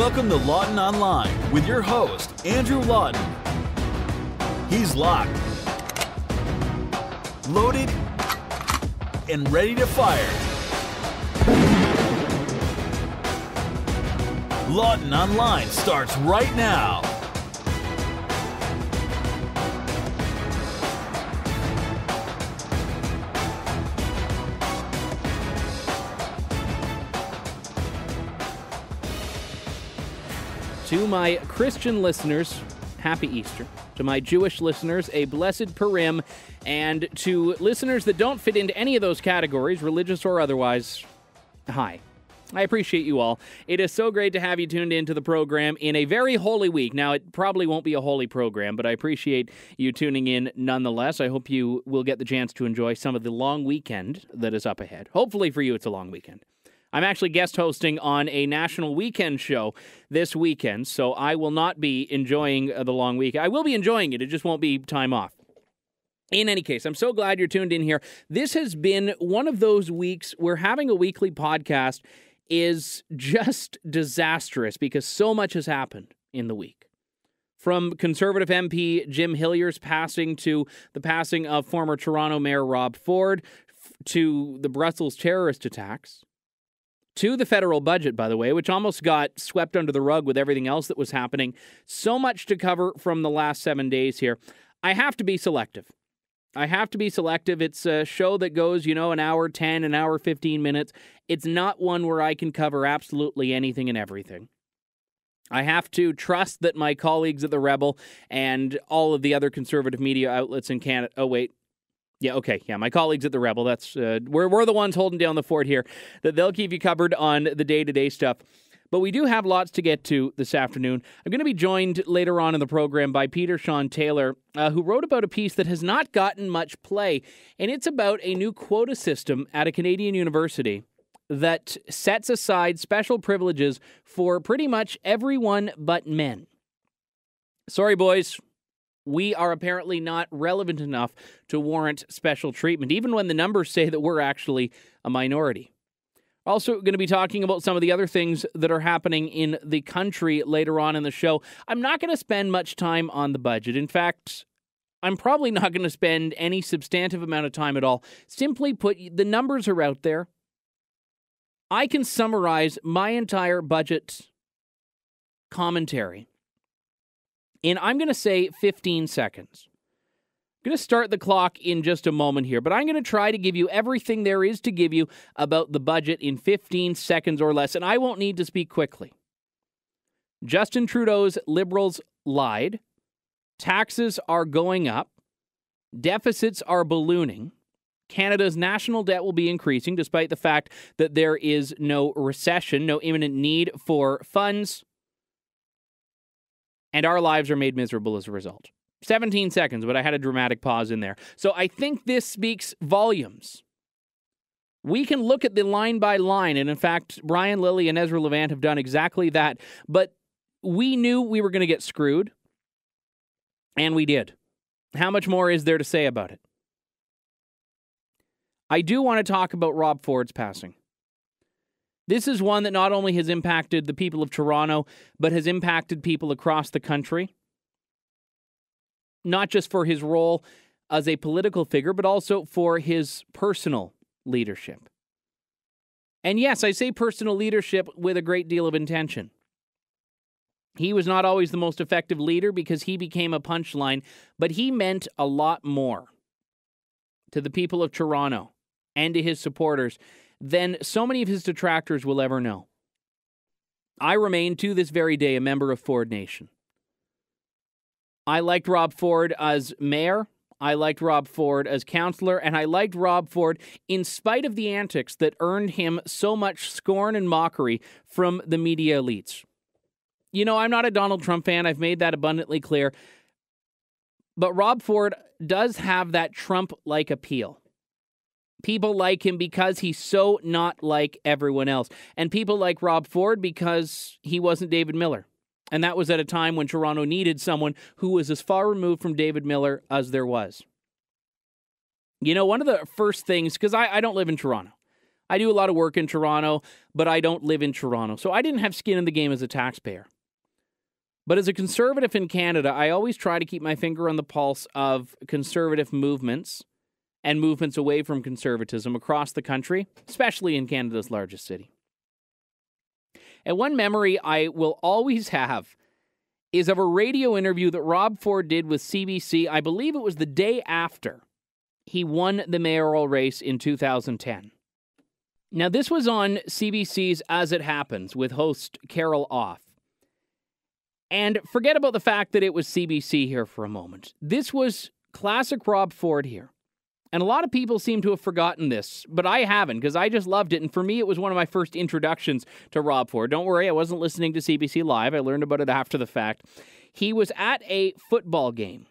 Welcome to Lawton Online with your host, Andrew Lawton. He's locked, loaded, and ready to fire. Lawton Online starts right now. To my Christian listeners, happy Easter. To my Jewish listeners, a blessed Purim. And to listeners that don't fit into any of those categories, religious or otherwise, hi. I appreciate you all. It is so great to have you tuned into the program in a very holy week. Now, it probably won't be a holy program, but I appreciate you tuning in nonetheless. I hope you will get the chance to enjoy some of the long weekend that is up ahead. Hopefully for you, it's a long weekend. I'm actually guest hosting on a national weekend show this weekend, so I will not be enjoying the long week. I will be enjoying it. It just won't be time off. In any case, I'm so glad you're tuned in here. This has been one of those weeks where having a weekly podcast is just disastrous because so much has happened in the week. From Conservative MP Jim Hillier's passing to the passing of former Toronto Mayor Rob Ford to the Brussels terrorist attacks, to the federal budget, by the way, which almost got swept under the rug with everything else that was happening. So much to cover from the last 7 days here. I have to be selective. It's a show that goes, an hour 10, an hour 15 minutes. It's not one where I can cover absolutely anything and everything. I have to trust that my colleagues at The Rebel and all of the other conservative media outlets in Canada... Oh, wait. My colleagues at The Rebel, that's we're the ones holding down the fort here, that they'll keep you covered on the day-to-day stuff. But we do have lots to get to this afternoon. I'm going to be joined later on in the program by Peter Sean Taylor, who wrote about a piece that has not gotten much play, and it's about a new quota system at a Canadian university that sets aside special privileges for pretty much everyone but men. Sorry, boys. We are apparently not relevant enough to warrant special treatment, even when the numbers say that we're actually a minority. Also going to be talking about some of the other things that are happening in the country later on in the show. I'm not going to spend much time on the budget. In fact, I'm probably not going to spend any substantive amount of time at all. Simply put, the numbers are out there. I can summarize my entire budget commentary in, I'm going to say, 15 seconds. I'm going to start the clock in just a moment here, but I'm going to try to give you everything there is to give you about the budget in 15 seconds or less, and I won't need to speak quickly. Justin Trudeau's Liberals lied. Taxes are going up. Deficits are ballooning. Canada's national debt will be increasing, despite the fact that there is no recession, no imminent need for funds. And our lives are made miserable as a result. 17 seconds, but I had a dramatic pause in there. So I think this speaks volumes. We can look at the line by line, and in fact, Brian Lilly and Ezra Levant have done exactly that. But we knew we were going to get screwed, and we did. How much more is there to say about it? I do want to talk about Rob Ford's passing. This is one that not only has impacted the people of Toronto, but has impacted people across the country. Not just for his role as a political figure, but also for his personal leadership. And yes, I say personal leadership with a great deal of intention. He was not always the most effective leader because he became a punchline, but he meant a lot more to the people of Toronto and to his supporters than so many of his detractors will ever know. I remain, to this very day, a member of Ford Nation. I liked Rob Ford as mayor, I liked Rob Ford as councillor, and I liked Rob Ford in spite of the antics that earned him so much scorn and mockery from the media elites. I'm not a Donald Trump fan, I've made that abundantly clear, but Rob Ford does have that Trump-like appeal. People like him because he's so not like everyone else. And people like Rob Ford because he wasn't David Miller. And that was at a time when Toronto needed someone who was as far removed from David Miller as there was. One of the first things, because I don't live in Toronto. I do a lot of work in Toronto, but I don't live in Toronto, so I didn't have skin in the game as a taxpayer. But as a conservative in Canada, I always try to keep my finger on the pulse of conservative movements and movements away from conservatism across the country, especially in Canada's largest city. And one memory I will always have is of a radio interview that Rob Ford did with CBC. I believe it was the day after he won the mayoral race in 2010. Now, this was on CBC's As It Happens with host Carol Off. And forget about the fact that it was CBC here for a moment. This was classic Rob Ford here. And a lot of people seem to have forgotten this, but I haven't, because I just loved it. And for me, it was one of my first introductions to Rob Ford. Don't worry, I wasn't listening to CBC Live. I learned about it after the fact. He was at a football game.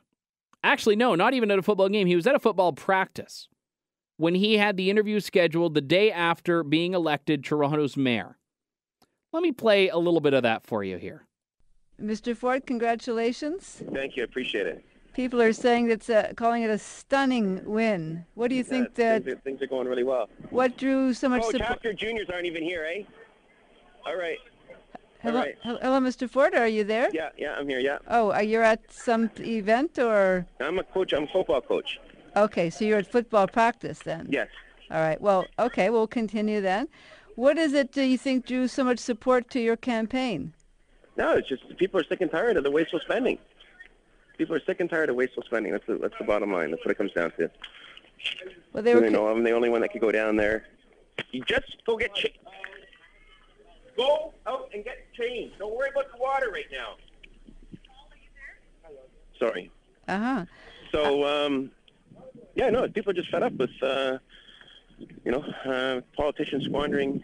Actually, no, not even at a football game. He was at a football practice when he had the interview scheduled the day after being elected Toronto's mayor. Let me play a little bit of that for you here. Mr. Ford, congratulations. Thank you. I appreciate it. People are saying it's calling it a stunning win. What do you think that... Things are going really well. What drew so much support? support? Chapter juniors aren't even here, eh? All right. Hello, All right. hello, Mr. Ford. Are you there? Yeah, I'm here, yeah. Oh, you're at some event or... I'm a coach. I'm a football coach. Okay, so you're at football practice then? Yes. All right. Well, okay, we'll continue then. What is it do you think drew so much support to your campaign? No, it's just people are sick and tired of the wasteful spending. People are sick and tired of wasteful spending. That's the bottom line. That's what it comes down to. Well, they were... I'm the only one that could go down there. You just go get change. Go out and get change. Don't worry about the water right now. Sorry. Uh-huh. So, people are just fed up with, politicians squandering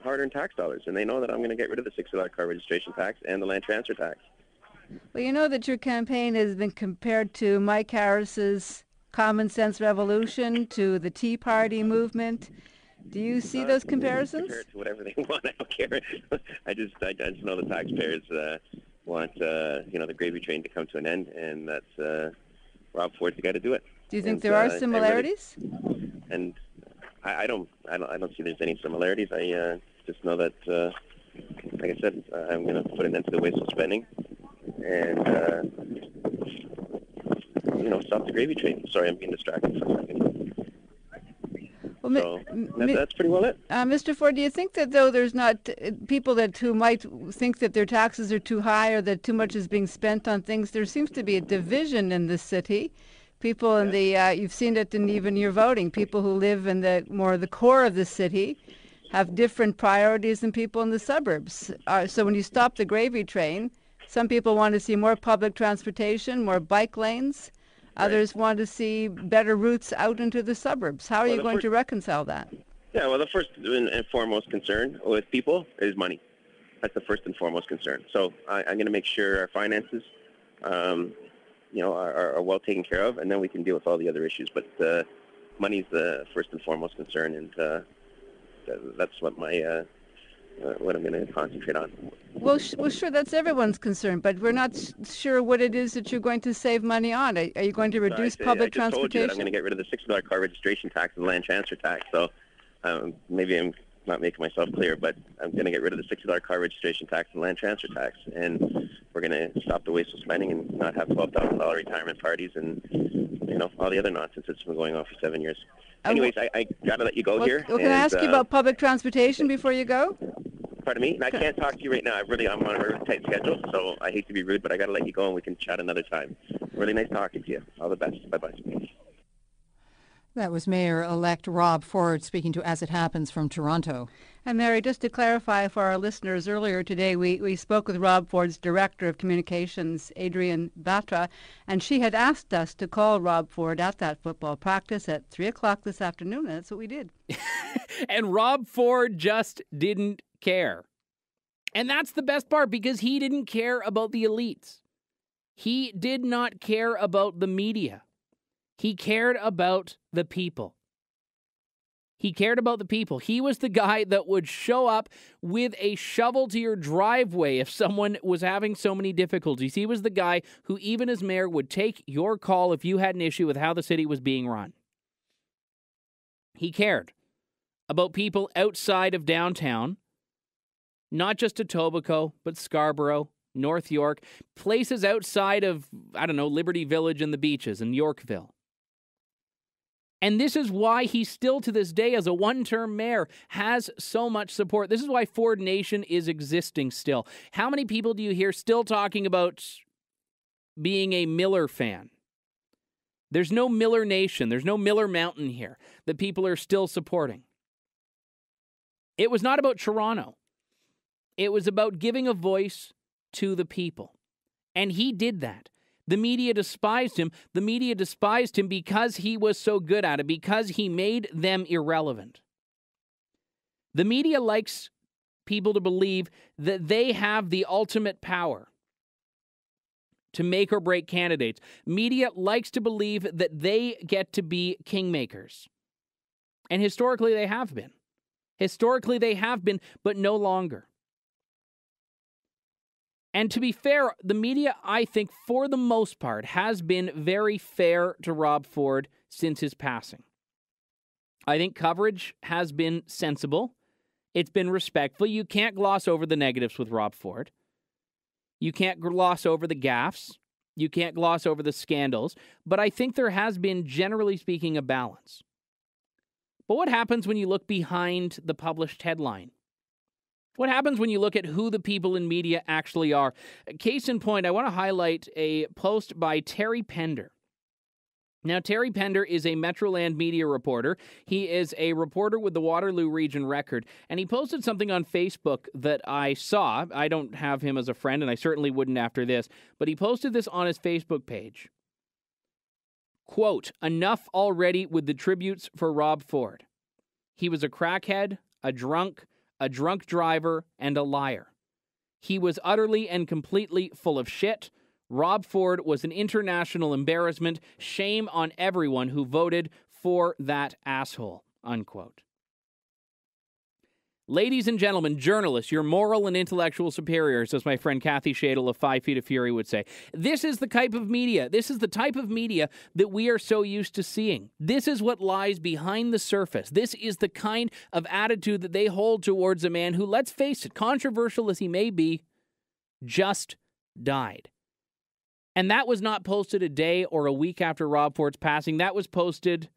hard-earned tax dollars, and they know that I'm going to get rid of the $60 car registration tax and the land transfer tax. Well, you know that your campaign has been compared to Mike Harris's Common Sense Revolution, to the Tea Party movement. Do you see those comparisons? Compare it to whatever they want. I don't care. I just know the taxpayers want the gravy train to come to an end, and that's Rob Ford's the guy to do it. Do you think there are similarities? I don't see there's any similarities. I just know that, like I said, I'm going to put an end to the wasteful spending and stop the gravy train. Sorry, I'm being distracted for a second. Well, that's pretty well it. Mr. Ford, do you think that though there's not people who might think that their taxes are too high or that too much is being spent on things, there seems to be a division in the city? People in you've seen it in even your voting, people who live in the core of the city have different priorities than people in the suburbs. So when you stop the gravy train, some people want to see more public transportation, more bike lanes. Others want to see better routes out into the suburbs. How are you going to reconcile that? Yeah, well, the first and foremost concern with people is money. That's the first and foremost concern. So I'm going to make sure our finances, are well taken care of, and then we can deal with all the other issues. But money's the first and foremost concern, and that's what what I'm going to concentrate on. Well, sure, that's everyone's concern, but we're not sure what it is that you're going to save money on. Are you going to reduce public transportation? I just told you that I'm going to get rid of the $60 car registration tax and land transfer tax, so maybe I'm not making myself clear, but I'm going to get rid of the $60 car registration tax and land transfer tax, and we're going to stop the wasteful spending and not have $12,000 retirement parties and, all the other nonsense that's been going on for 7 years. Anyways, I got to let you go here. Well, can I ask you about public transportation before you go? Pardon me? I can't talk to you right now. I'm on a really tight schedule, so I hate to be rude, but I got to let you go and we can chat another time. Really nice talking to you. All the best. Bye-bye. That was Mayor-elect Rob Ford speaking to As It Happens from Toronto. And Mary, just to clarify for our listeners, earlier today we spoke with Rob Ford's Director of Communications, Adrienne Batra, and she had asked us to call Rob Ford at that football practice at 3 o'clock this afternoon, and that's what we did. And Rob Ford just didn't care. And that's the best part, because he didn't care about the elites. He did not care about the media. He cared about the people. He cared about the people. He was the guy that would show up with a shovel to your driveway if someone was having so many difficulties. He was the guy who, even as mayor, would take your call if you had an issue with how the city was being run. He cared about people outside of downtown, not just Etobicoke, but Scarborough, North York, places outside of, Liberty Village and the beaches in Yorkville. And this is why he still, to this day, as a one-term mayor, has so much support. This is why Ford Nation is existing still. How many people do you hear still talking about being a Miller fan? There's no Miller Nation. There's no Miller Mountain here that people are still supporting. It was not about Toronto. It was about giving a voice to the people. And he did that. The media despised him. The media despised him because he was so good at it, because he made them irrelevant. The media likes people to believe that they have the ultimate power to make or break candidates. Media likes to believe that they get to be kingmakers. And historically they have been. Historically they have been, but no longer. And to be fair, the media, I think, for the most part, has been very fair to Rob Ford since his passing. I think coverage has been sensible. It's been respectful. You can't gloss over the negatives with Rob Ford. You can't gloss over the gaffes. You can't gloss over the scandals. But I think there has been, generally speaking, a balance. But what happens when you look behind the published headline? What happens when you look at who the people in media actually are? Case in point, I want to highlight a post by Terry Pender. Now, Terry Pender is a Metroland media reporter. He is a reporter with the Waterloo Region Record, and he posted something on Facebook that I saw. I don't have him as a friend, and I certainly wouldn't after this, but he posted this on his Facebook page. Quote, "Enough already with the tributes for Rob Ford. He was a crackhead, a drunk driver, and a liar. He was utterly and completely full of shit. Rob Ford was an international embarrassment. Shame on everyone who voted for that asshole." Unquote. Ladies and gentlemen, journalists, your moral and intellectual superiors, as my friend Kathy Shadle of 5 Feet of Fury would say. This is the type of media. This is the type of media that we are so used to seeing. This is what lies behind the surface. This is the kind of attitude that they hold towards a man who, let's face it, controversial as he may be, just died. And that was not posted a day or a week after Rob Ford's passing. That was posted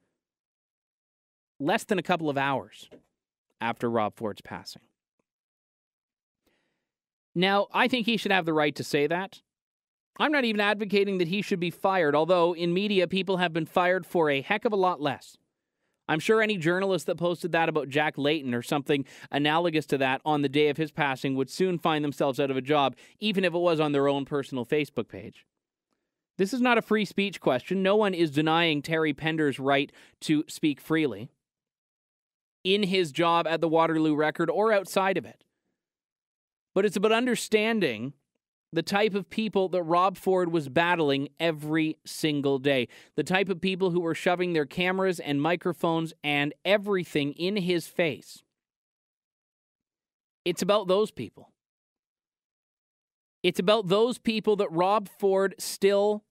less than a couple of hours after Rob Ford's passing. Now, I think he should have the right to say that. I'm not even advocating that he should be fired, although in media, people have been fired for a heck of a lot less. I'm sure any journalist that posted that about Jack Layton or something analogous to that on the day of his passing would soon find themselves out of a job, even if it was on their own personal Facebook page. This is not a free speech question. No one is denying Terry Pender's right to speak freely in his job at the Waterloo Record or outside of it. But it's about understanding the type of people that Rob Ford was battling every single day. The type of people who were shoving their cameras and microphones and everything in his face. It's about those people. It's about those people that Rob Ford still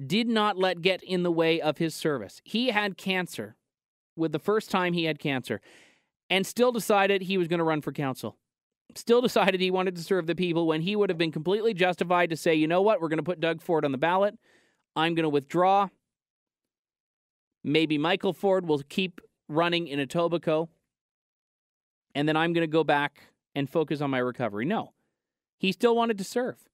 did not let get in the way of his service. He had cancer with the first time he had cancer and still decided he was going to run for council. Still decided he wanted to serve the people when he would have been completely justified to say, you know what, we're going to put Doug Ford on the ballot. I'm going to withdraw. Maybe Michael Ford will keep running in Etobicoke. And then I'm going to go back and focus on my recovery. No, he still wanted to serve.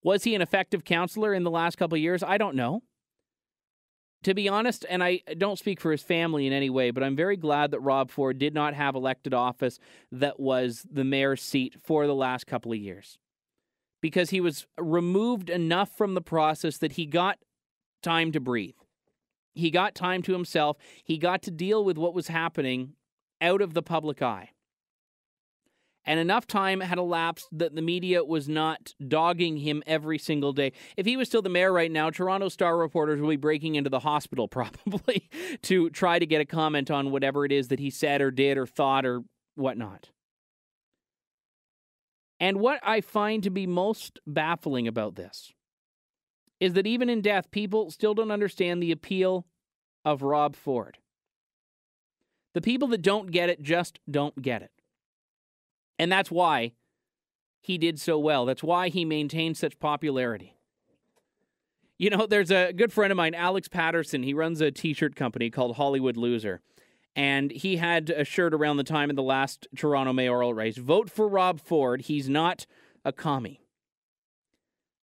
Was he an effective counselor in the last couple of years? I don't know. To be honest, and I don't speak for his family in any way, but I'm very glad that Rob Ford did not have elected office that was the mayor's seat for the last couple of years. Because he was removed enough from the process that he got time to breathe. He got time to himself. He got to deal with what was happening out of the public eye. And enough time had elapsed that the media was not dogging him every single day. If he was still the mayor right now, Toronto Star reporters will be breaking into the hospital probably to try to get a comment on whatever it is that he said or did or thought or whatnot. And what I find to be most baffling about this is that even in death, people still don't understand the appeal of Rob Ford. The people that don't get it just don't get it. And that's why he did so well. That's why he maintained such popularity. You know, there's a good friend of mine, Alex Patterson. He runs a t-shirt company called Hollywood Loser. And he had a shirt around the time of the last Toronto mayoral race. Vote for Rob Ford. He's not a commie.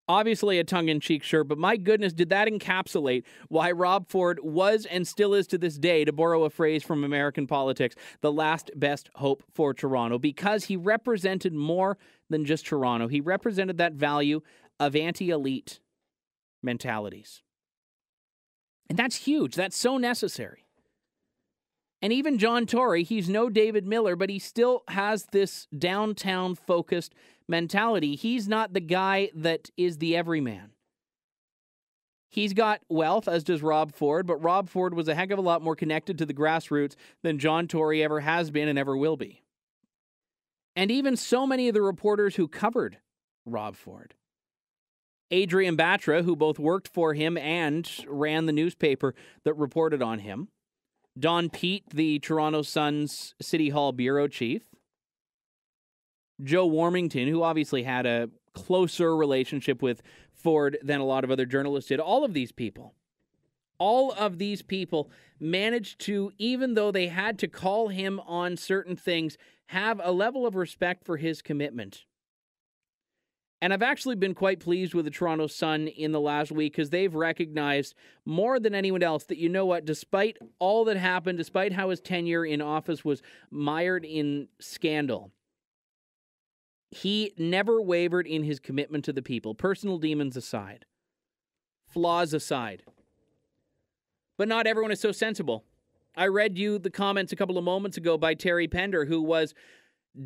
Obviously a tongue-in-cheek shirt, but my goodness, did that encapsulate why Rob Ford was and still is to this day, to borrow a phrase from American politics, the last best hope for Toronto, because he represented more than just Toronto. He represented that value of anti-elite mentalities. And that's huge. That's so necessary. And even John Tory, he's no David Miller, but he still has this downtown-focused mentality. He's not the guy that is the everyman. He's got wealth, as does Rob Ford, but Rob Ford was a heck of a lot more connected to the grassroots than John Tory ever has been and ever will be. And even so many of the reporters who covered Rob Ford. Adrian Batra, who both worked for him and ran the newspaper that reported on him. Don Pete, the Toronto Sun's City Hall bureau chief. Joe Warmington, who obviously had a closer relationship with Ford than a lot of other journalists did. All of these people managed to, even though they had to call him on certain things, have a level of respect for his commitment. And I've actually been quite pleased with the Toronto Sun in the last week because they've recognized more than anyone else that, you know what, despite all that happened, despite how his tenure in office was mired in scandal, he never wavered in his commitment to the people, personal demons aside, flaws aside. But not everyone is so sensible. I read you the comments a couple of moments ago by Terry Pender, who was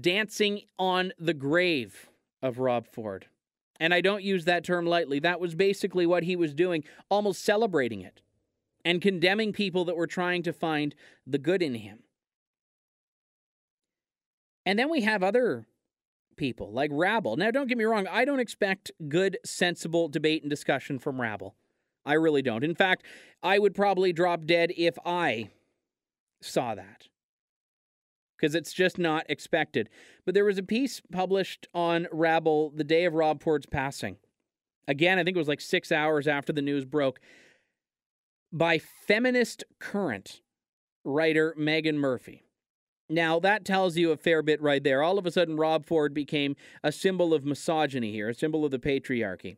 dancing on the grave of Rob Ford. And I don't use that term lightly. That was basically what he was doing, almost celebrating it and condemning people that were trying to find the good in him. And then we have other people like Rabble. Now, don't get me wrong. I don't expect good, sensible debate and discussion from Rabble. I really don't. In fact, I would probably drop dead if I saw that, because it's just not expected. But there was a piece published on Rabble the day of Rob Ford's passing. Again, I think it was like 6 hours after the news broke, by Feminist Current writer Megan Murphy. Now, that tells you a fair bit right there. All of a sudden, Rob Ford became a symbol of misogyny here, a symbol of the patriarchy.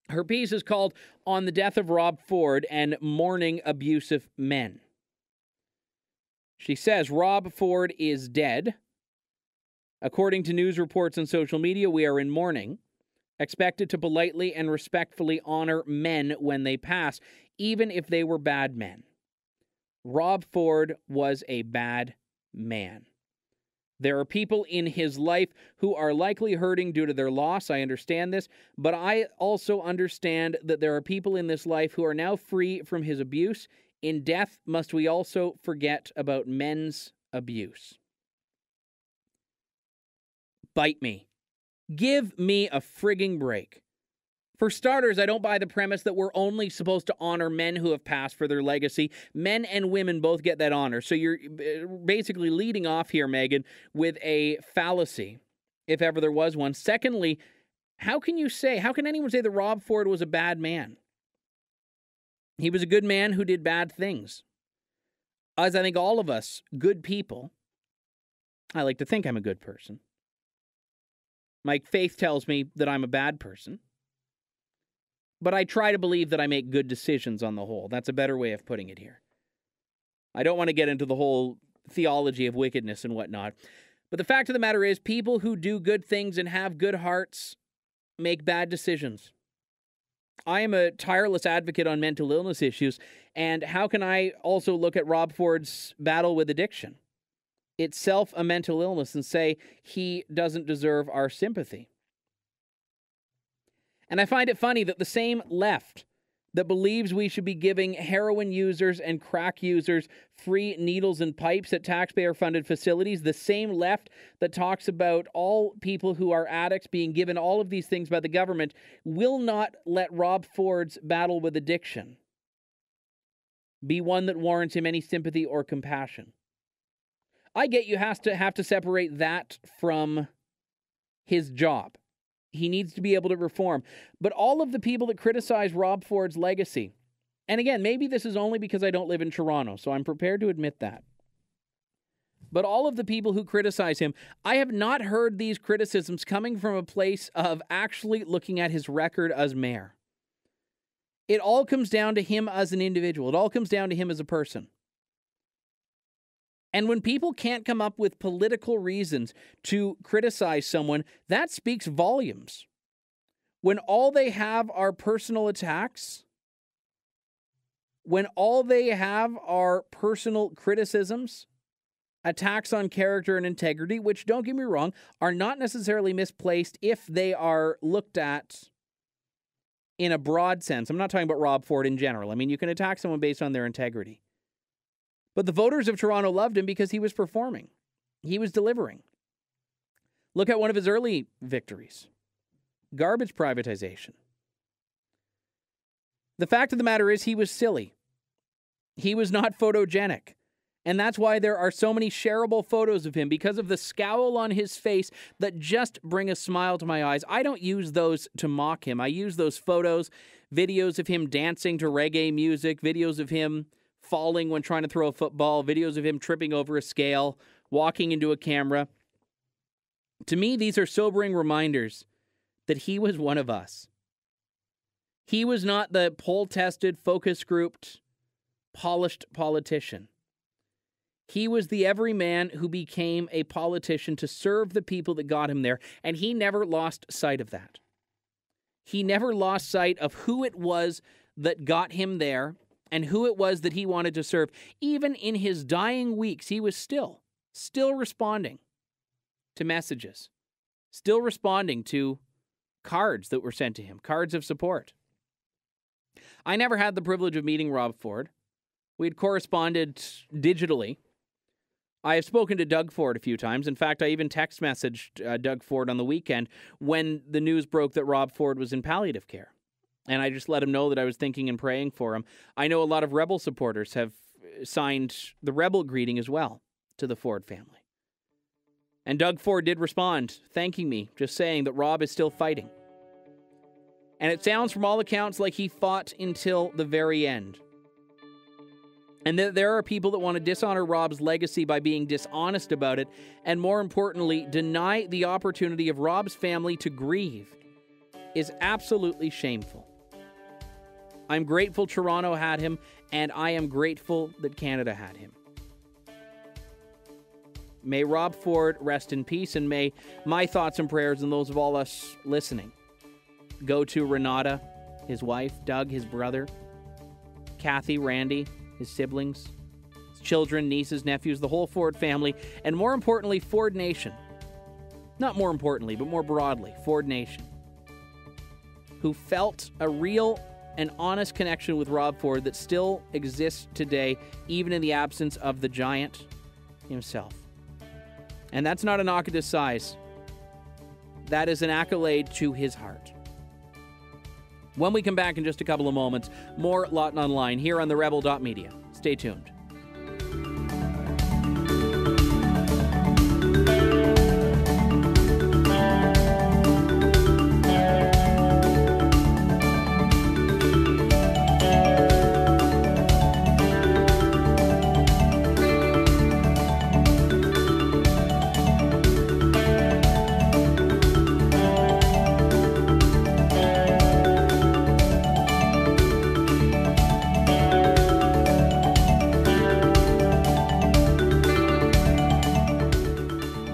Her piece is called On the Death of Rob Ford and Mourning Abusive Men. She says, Rob Ford is dead. According to news reports and social media, we are in mourning, expected to politely and respectfully honor men when they pass, even if they were bad men. Rob Ford was a bad man. There are people in his life who are likely hurting due to their loss. I understand this, but I also understand that there are people in this life who are now free from his abuse. In death, must we also forget about men's abuse? Bite me. Give me a frigging break. For starters, I don't buy the premise that we're only supposed to honor men who have passed for their legacy. Men and women both get that honor. So you're basically leading off here, Megan, with a fallacy, if ever there was one. Secondly, how can anyone say that Rob Ford was a bad man? He was a good man who did bad things. As I think all of us, good people, I like to think I'm a good person. My faith tells me that I'm a bad person. But I try to believe that I make good decisions on the whole. That's a better way of putting it here. I don't want to get into the whole theology of wickedness and whatnot. But the fact of the matter is, people who do good things and have good hearts make bad decisions. I am a tireless advocate on mental illness issues, and how can I also look at Rob Ford's battle with addiction, itself a mental illness, and say he doesn't deserve our sympathy? And I find it funny that the same left that believes we should be giving heroin users and crack users free needles and pipes at taxpayer-funded facilities, the same left that talks about all people who are addicts being given all of these things by the government, will not let Rob Ford's battle with addiction be one that warrants him any sympathy or compassion. I get you have to separate that from his job. He needs to be able to reform. But all of the people that criticize Rob Ford's legacy, and again, maybe this is only because I don't live in Toronto, so I'm prepared to admit that. But all of the people who criticize him, I have not heard these criticisms coming from a place of actually looking at his record as mayor. It all comes down to him as an individual. It all comes down to him as a person. And when people can't come up with political reasons to criticize someone, that speaks volumes. When all they have are personal attacks, when all they have are personal criticisms, attacks on character and integrity, which, don't get me wrong, are not necessarily misplaced if they are looked at in a broad sense. I'm not talking about Rob Ford in general. I mean, you can attack someone based on their integrity. But the voters of Toronto loved him because he was performing. He was delivering. Look at one of his early victories. Garbage privatization. The fact of the matter is he was silly. He was not photogenic. And that's why there are so many shareable photos of him, because of the scowl on his face that just bring a smile to my eyes. I don't use those to mock him. I use those photos, videos of him dancing to reggae music, videos of him falling when trying to throw a football, videos of him tripping over a scale, walking into a camera. To me, these are sobering reminders that he was one of us. He was not the poll-tested, focus-grouped, polished politician. He was the everyman who became a politician to serve the people that got him there, and he never lost sight of that. He never lost sight of who it was that got him there and who it was that he wanted to serve. Even in his dying weeks, he was still responding to messages, still responding to cards that were sent to him, cards of support. I never had the privilege of meeting Rob Ford. We had corresponded digitally. I have spoken to Doug Ford a few times. In fact, I even text messaged Doug Ford on the weekend when the news broke that Rob Ford was in palliative care. And I just let him know that I was thinking and praying for him. I know a lot of Rebel supporters have signed the Rebel greeting as well to the Ford family. And Doug Ford did respond, thanking me, just saying that Rob is still fighting. And it sounds from all accounts like he fought until the very end. And there are people that want to dishonor Rob's legacy by being dishonest about it, and more importantly, deny the opportunity of Rob's family to grieve, is absolutely shameful. I'm grateful Toronto had him, and I am grateful that Canada had him. May Rob Ford rest in peace, and may my thoughts and prayers and those of all us listening go to Renata, his wife, Doug, his brother, Kathy, Randy, his siblings, his children, nieces, nephews, the whole Ford family, and more importantly, Ford Nation. Not more importantly, but more broadly, Ford Nation, who felt a real and honest connection with Rob Ford that still exists today, even in the absence of the giant himself. And that's not a knock at his size. That is an accolade to his heart. When we come back in just a couple of moments, more Lawton Online here on the Rebel.media. Stay tuned.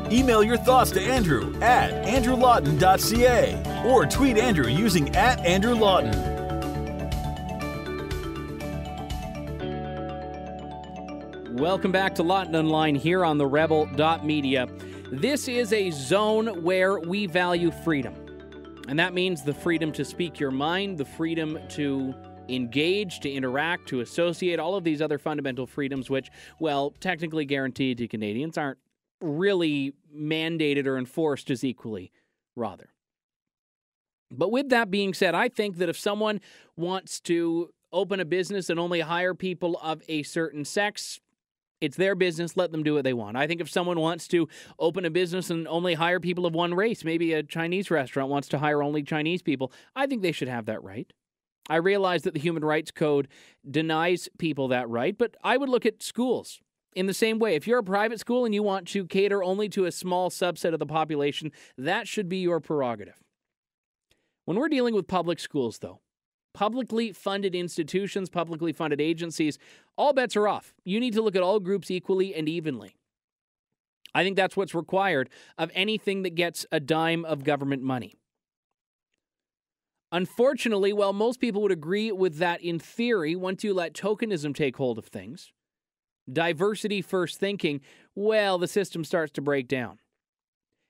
Email your thoughts to Andrew at andrewlawton.ca or tweet Andrew using @AndrewLawton. Welcome back to Lawton Online here on the Rebel.media. This is a zone where we value freedom. And that means the freedom to speak your mind, the freedom to engage, to interact, to associate, all of these other fundamental freedoms which, well, technically guaranteed to Canadians, aren't really mandated or enforced as equally, rather. But with that being said, I think that if someone wants to open a business and only hire people of a certain sex, It's their business. Let them do what they want. I think if someone wants to open a business and only hire people of one race, maybe a Chinese restaurant wants to hire only Chinese people, I think they should have that right. I realize that the Human Rights Code denies people that right, but I would look at schools in the same way. If you're a private school and you want to cater only to a small subset of the population, that should be your prerogative. When we're dealing with public schools, though, publicly funded institutions, publicly funded agencies, all bets are off. You need to look at all groups equally and evenly. I think that's what's required of anything that gets a dime of government money. Unfortunately, while most people would agree with that in theory, once you let tokenism take hold of things, diversity first thinking, well, the system starts to break down.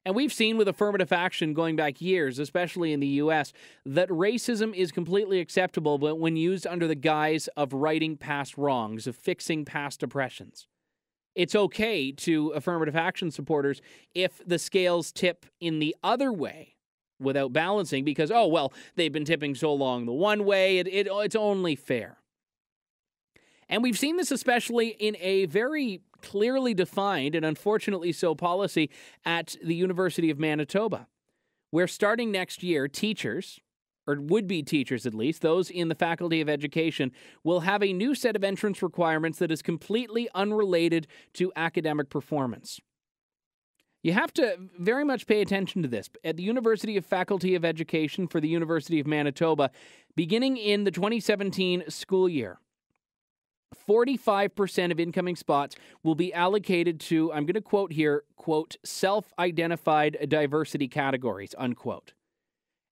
And we've seen with affirmative action going back years, especially in the U.S., that racism is completely acceptable but when used under the guise of righting past wrongs, of fixing past oppressions. It's okay to affirmative action supporters if the scales tip in the other way without balancing because, oh, well, they've been tipping so long the one way, it's only fair. And we've seen this especially in a very clearly defined and unfortunately so policy at the University of Manitoba, where starting next year, teachers, or would-be teachers at least, those in the Faculty of Education, will have a new set of entrance requirements that is completely unrelated to academic performance. You have to very much pay attention to this. At the University of Faculty of Education for the University of Manitoba, beginning in the 2017 school year, 45% of incoming spots will be allocated to, I'm going to quote here, quote, self-identified diversity categories, unquote.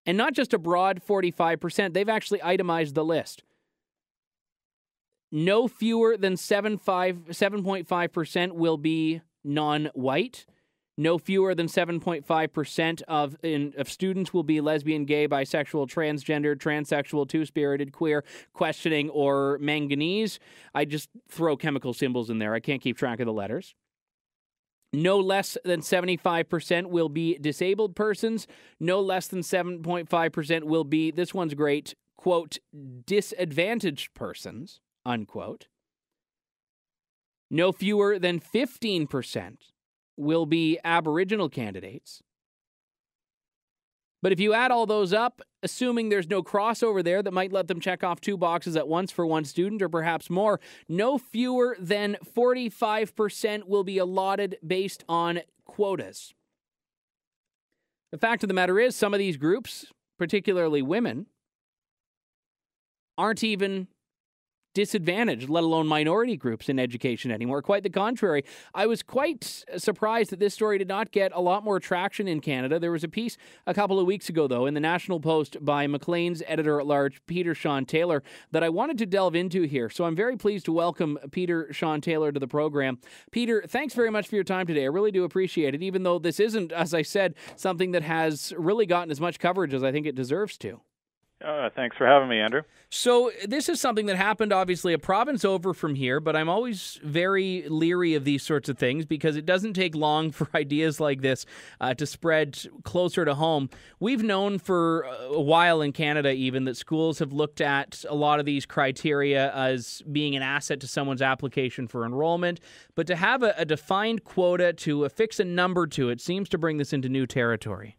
And not just a broad 45%, they've actually itemized the list. No fewer than 7.5% will be non-white. No fewer than 7.5% of students will be lesbian, gay, bisexual, transgender, transsexual, two-spirited, queer, questioning, or manganese. I just throw chemical symbols in there. I can't keep track of the letters. No less than 75% will be disabled persons. No less than 7.5% will be, this one's great, quote, disadvantaged persons, unquote. No fewer than 15% will be Aboriginal candidates. But if you add all those up, assuming there's no crossover there that might let them check off 2 boxes at once for one student or perhaps more, no fewer than 45% will be allotted based on quotas. The fact of the matter is, some of these groups, particularly women, aren't even disadvantaged, let alone minority groups in education anymore. Quite the contrary. I was quite surprised that this story did not get a lot more traction in Canada. There was a piece a couple of weeks ago, though, in the National Post by Maclean's editor-at-large, Peter Sean Taylor, that I wanted to delve into here. So I'm very pleased to welcome Peter Sean Taylor to the program. Peter, thanks very much for your time today. I really do appreciate it, even though this isn't, as I said, something that has really gotten as much coverage as I think it deserves to. Thanks for having me, Andrew. So this is something that happened, obviously, a province over from here, but I'm always very leery of these sorts of things because it doesn't take long for ideas like this to spread closer to home. We've known for a while in Canada even that schools have looked at a lot of these criteria as being an asset to someone's application for enrollment, but to have a defined quota, to affix a number to it, seems to bring this into new territory.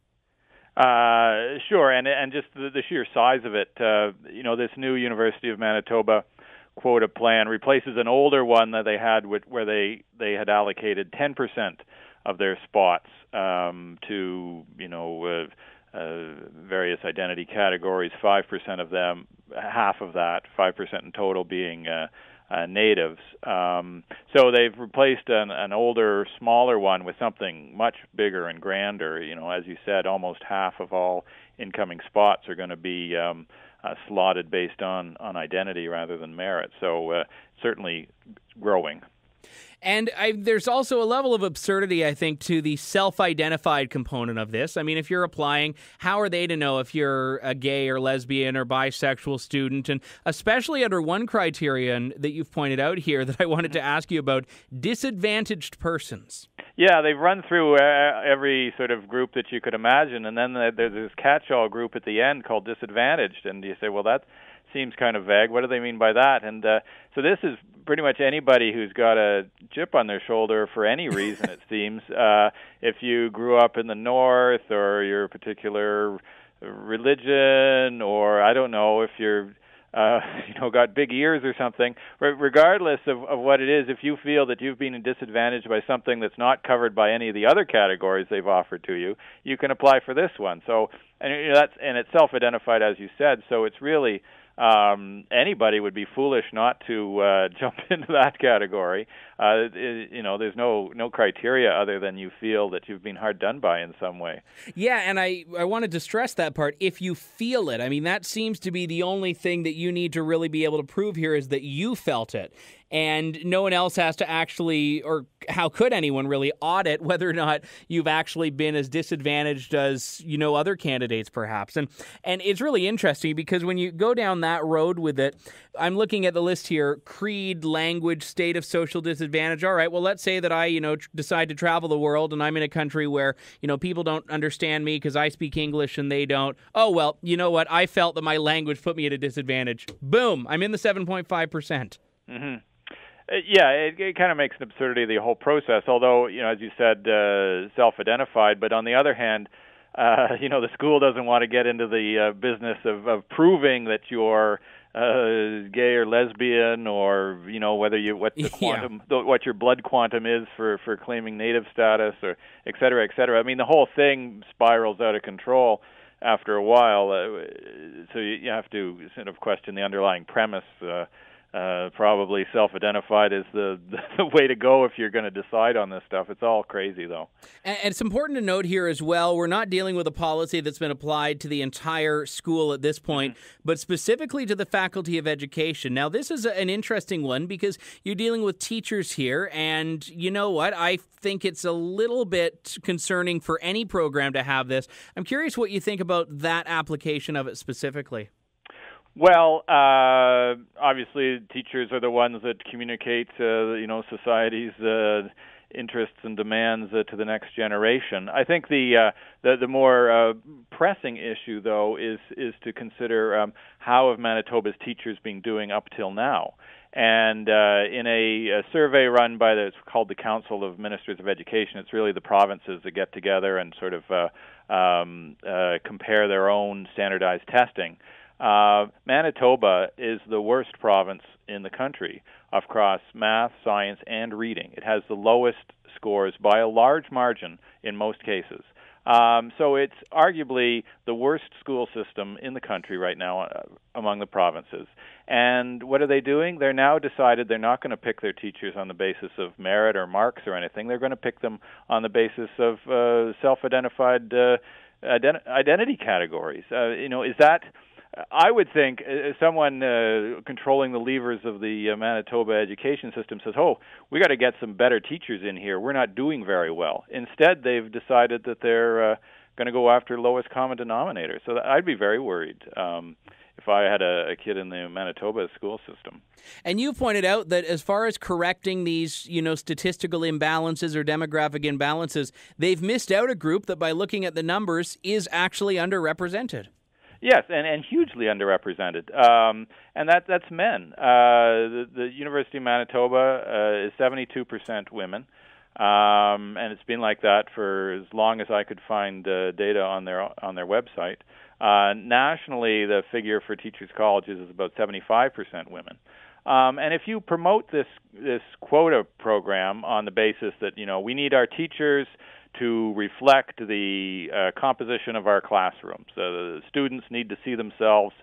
Sure, and just the sheer size of it, this new University of Manitoba quota plan replaces an older one that they had where they had allocated 10% of their spots to, various identity categories, 5% of them, half of that, 5% in total being natives. So they've replaced an older, smaller one with something much bigger and grander. As you said, almost half of all incoming spots are going to be slotted based on identity rather than merit. So certainly growing. And there's also a level of absurdity, I think, to the self-identified component of this. I mean, if you're applying, how are they to know if you're a gay or lesbian or bisexual student? And especially under one criterion that you've pointed out here that I wanted to ask you about, disadvantaged persons. Yeah, they've run through every sort of group that you could imagine, and then there's this catch-all group at the end called disadvantaged, and you say, well, that seems kind of vague. What do they mean by that? And so this is pretty much anybody who's got a chip on their shoulder for any reason, it seems. If you grew up in the North, or your particular religion, or I don't know, if you're got big ears or something, regardless of what it is, if you feel that you've been disadvantaged by something that's not covered by any of the other categories they've offered to you, you can apply for this one. So, and it's self-identified, as you said, so it's really anybody would be foolish not to jump into that category. There's no criteria other than you feel that you've been hard done by in some way. Yeah, and I wanted to stress that part. If you feel it, I mean, that seems to be the only thing that you need to really be able to prove here, is that you felt it. And no one else has to actually, or how could anyone really audit whether or not you've actually been as disadvantaged as, other candidates perhaps. And it's really interesting because when you go down that road with it, I'm looking at the list here: creed, language, state of social disadvantage. All right, well, let's say that I, decide to travel the world and I'm in a country where, people don't understand me because I speak English and they don't. Oh, well, you know what? I felt that my language put me at a disadvantage. Boom, I'm in the 7.5%. Mm-hmm. Yeah, it kind of makes an absurdity of the whole process, although, as you said, self-identified. But on the other hand, the school doesn't want to get into the business of proving that you're gay or lesbian, or, whether what the quantum, what your blood quantum is for claiming native status, or et cetera, et cetera. I mean, the whole thing spirals out of control after a while. So you have to sort of question the underlying premise. Probably self-identified is the way to go if you're going to decide on this stuff. It's all crazy, though. And it's important to note here as well, we're not dealing with a policy that's been applied to the entire school at this point, but specifically to the Faculty of Education. Now, this is an interesting one because you're dealing with teachers here, and you know what? I think it's a little bit concerning for any program to have this. I'm curious what you think about that application of it specifically. Well, obviously, teachers are the ones that communicate, society's interests and demands to the next generation. I think the more pressing issue, though, is to consider how have Manitoba's teachers been doing up till now. And in a survey run by it's called the Council of Ministers of Education, it's really the provinces that get together and sort of compare their own standardized testing. Manitoba is the worst province in the country across math, science, and reading. It has the lowest scores by a large margin in most cases. So it's arguably the worst school system in the country right now among the provinces. And what are they doing? They're now decided they're not going to pick their teachers on the basis of merit or marks or anything. They're going to pick them on the basis of self-identified identity categories. Is that... I would think someone controlling the levers of the Manitoba education system says, we got to get some better teachers in here. We're not doing very well. Instead, they've decided that they're going to go after lowest common denominator. So I'd be very worried if I had a kid in the Manitoba school system. And you pointed out that as far as correcting these, statistical imbalances or demographic imbalances, they've missed out a group that by looking at the numbers is actually underrepresented. Yes, and hugely underrepresented, and that's men. The University of Manitoba is 72% women, and it's been like that for as long as I could find data on their website. Nationally, the figure for teachers' colleges is about 75% women. And if you promote this quota program on the basis that we need our teachers to reflect the composition of our classrooms. The students need to see themselves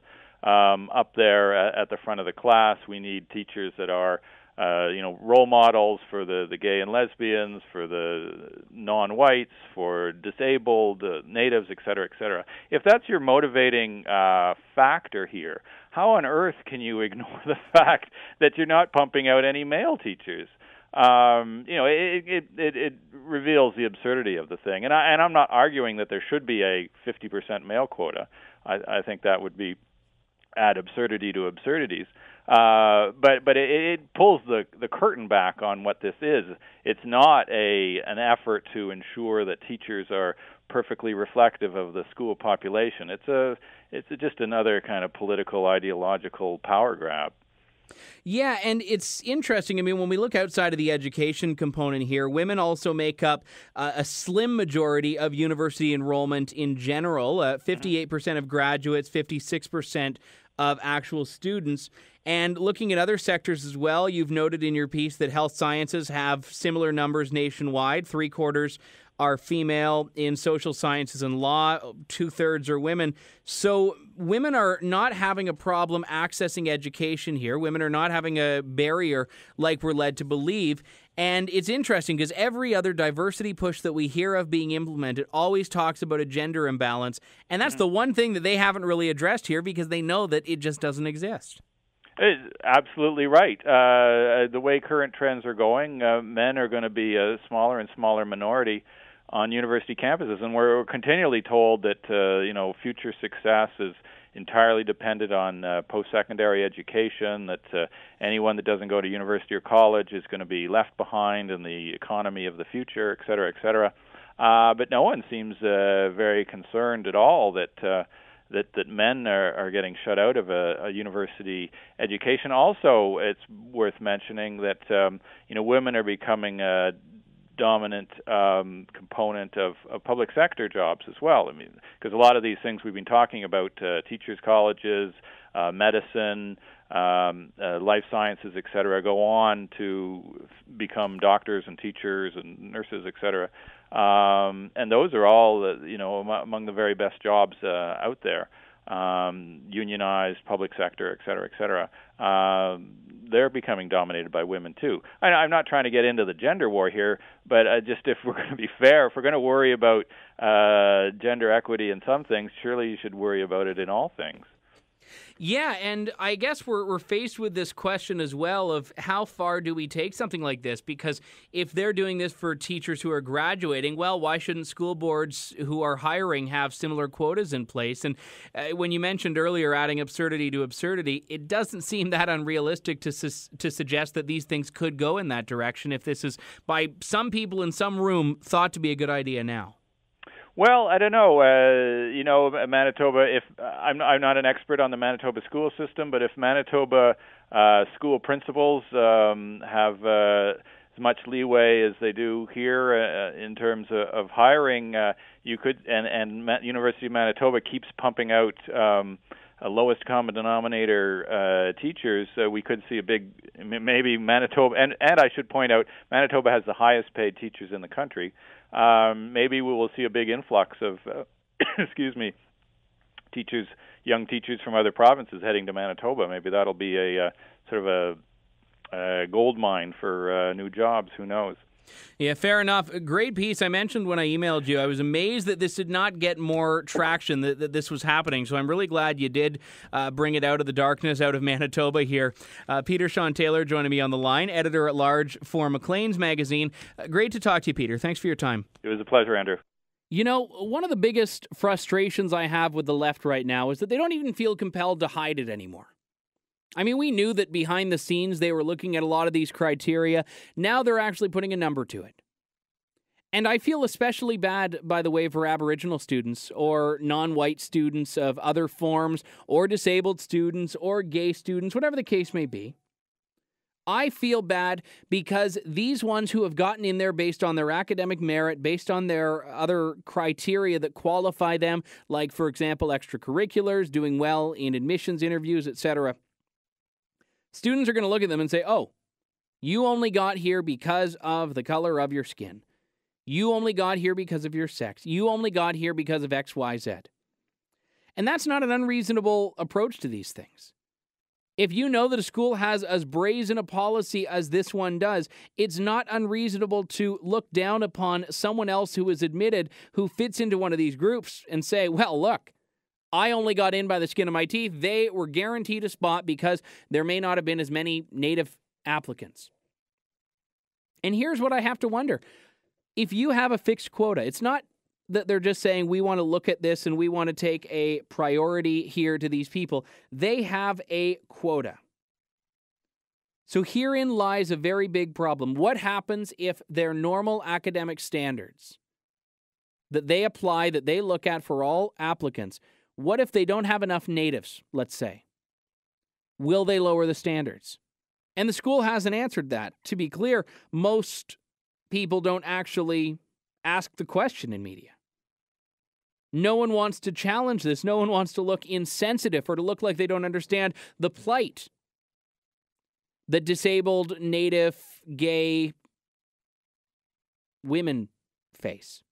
up there at the front of the class. We need teachers that are, role models for the gay and lesbians, for the non-whites, for disabled, natives, et cetera, et cetera. If that's your motivating factor here, how on earth can you ignore the fact that you're not pumping out any male teachers? It reveals the absurdity of the thing, and I'm not arguing that there should be a 50% male quota. I think that would be add absurdity to absurdities. But it pulls the curtain back on what this is. It's not an effort to ensure that teachers are perfectly reflective of the school population. It's just another kind of political, ideological power grab. Yeah, and it's interesting. I mean, when we look outside of the education component here, women also make up a slim majority of university enrollment in general. 58% of graduates, 56% of actual students. And looking at other sectors as well, you've noted in your piece that health sciences have similar numbers nationwide. 3/4 are female. In social sciences and law, 2/3 are women. So women are not having a problem accessing education here. Women are not having a barrier like we're led to believe. And it's interesting because every other diversity push that we hear of being implemented always talks about a gender imbalance. And that's the one thing that they haven't really addressed here because they know that it just doesn't exist. Absolutely right. The way current trends are going, men are going to be a smaller and smaller minority on university campuses, and we're continually told that future success is entirely dependent on post-secondary education, that anyone that doesn't go to university or college is going to be left behind in the economy of the future, et cetera, et cetera. But no one seems very concerned at all that men are getting shut out of a university education. Also, it's worth mentioning that women are becoming a dominant component of public sector jobs as well. I mean, because a lot of these things we've been talking about, teachers' colleges, medicine, life sciences, et cetera, go on to become doctors and teachers and nurses, et cetera. And those are all, among the very best jobs out there. Unionized, public sector, et cetera, et cetera. They're becoming dominated by women too. I'm not trying to get into the gender war here, but just if we're going to be fair, if we're going to worry about gender equity in some things, surely you should worry about it in all things. Yeah, and I guess we're faced with this question as well of how far do we take something like this? Because if they're doing this for teachers who are graduating, well, why shouldn't school boards who are hiring have similar quotas in place? And when you mentioned earlier adding absurdity to absurdity, it doesn't seem that unrealistic to suggest that these things could go in that direction if this is, by some people in some room, thought to be a good idea now. Well, I don't know. Manitoba. If I'm not an expert on the Manitoba school system, but if Manitoba school principals have as much leeway as they do here in terms of hiring, you could. And University of Manitoba keeps pumping out a lowest common denominator teachers. We could see a big, maybe Manitoba. And I should point out, Manitoba has the highest paid teachers in the country. Maybe we will see a big influx of, teachers, young teachers from other provinces heading to Manitoba. Maybe that'll be a sort of a gold mine for new jobs. Who knows? Yeah, fair enough. A great piece. I mentioned when I emailed you, I was amazed that this did not get more traction, that this was happening. So I'm really glad you did bring it out of the darkness, out of Manitoba here. Peter Sean Taylor joining me on the line, editor-at-large for Maclean's Magazine. Great to talk to you, Peter. Thanks for your time. It was a pleasure, Andrew. You know, one of the biggest frustrations I have with the left right now is that they don't even feel compelled to hide it anymore. I mean, we knew that behind the scenes they were looking at a lot of these criteria. Now they're actually putting a number to it. And I feel especially bad, by the way, for Aboriginal students or non-white students of other forms or disabled students or gay students, whatever the case may be. I feel bad because these ones who have gotten in there based on their academic merit, based on their other criteria that qualify them, like, for example, extracurriculars, doing well in admissions interviews, etc., students are going to look at them and say, oh, you only got here because of the color of your skin. You only got here because of your sex. You only got here because of X, Y, Z. And that's not an unreasonable approach to these things. If you know that a school has as brazen a policy as this one does, it's not unreasonable to look down upon someone else who is admitted who fits into one of these groups and say, well, look, I only got in by the skin of my teeth. They were guaranteed a spot because there may not have been as many Native applicants. And here's what I have to wonder. If you have a fixed quota, it's not that they're just saying we want to look at this and we want to take a priority here to these people. They have a quota. So herein lies a very big problem. What happens if their normal academic standards, that they apply, that they look at for all applicants, what if they don't have enough natives, let's say? Will they lower the standards? And the school hasn't answered that. To be clear, most people don't actually ask the question in media. No one wants to challenge this. No one wants to look insensitive or to look like they don't understand the plight that disabled, native, gay women face.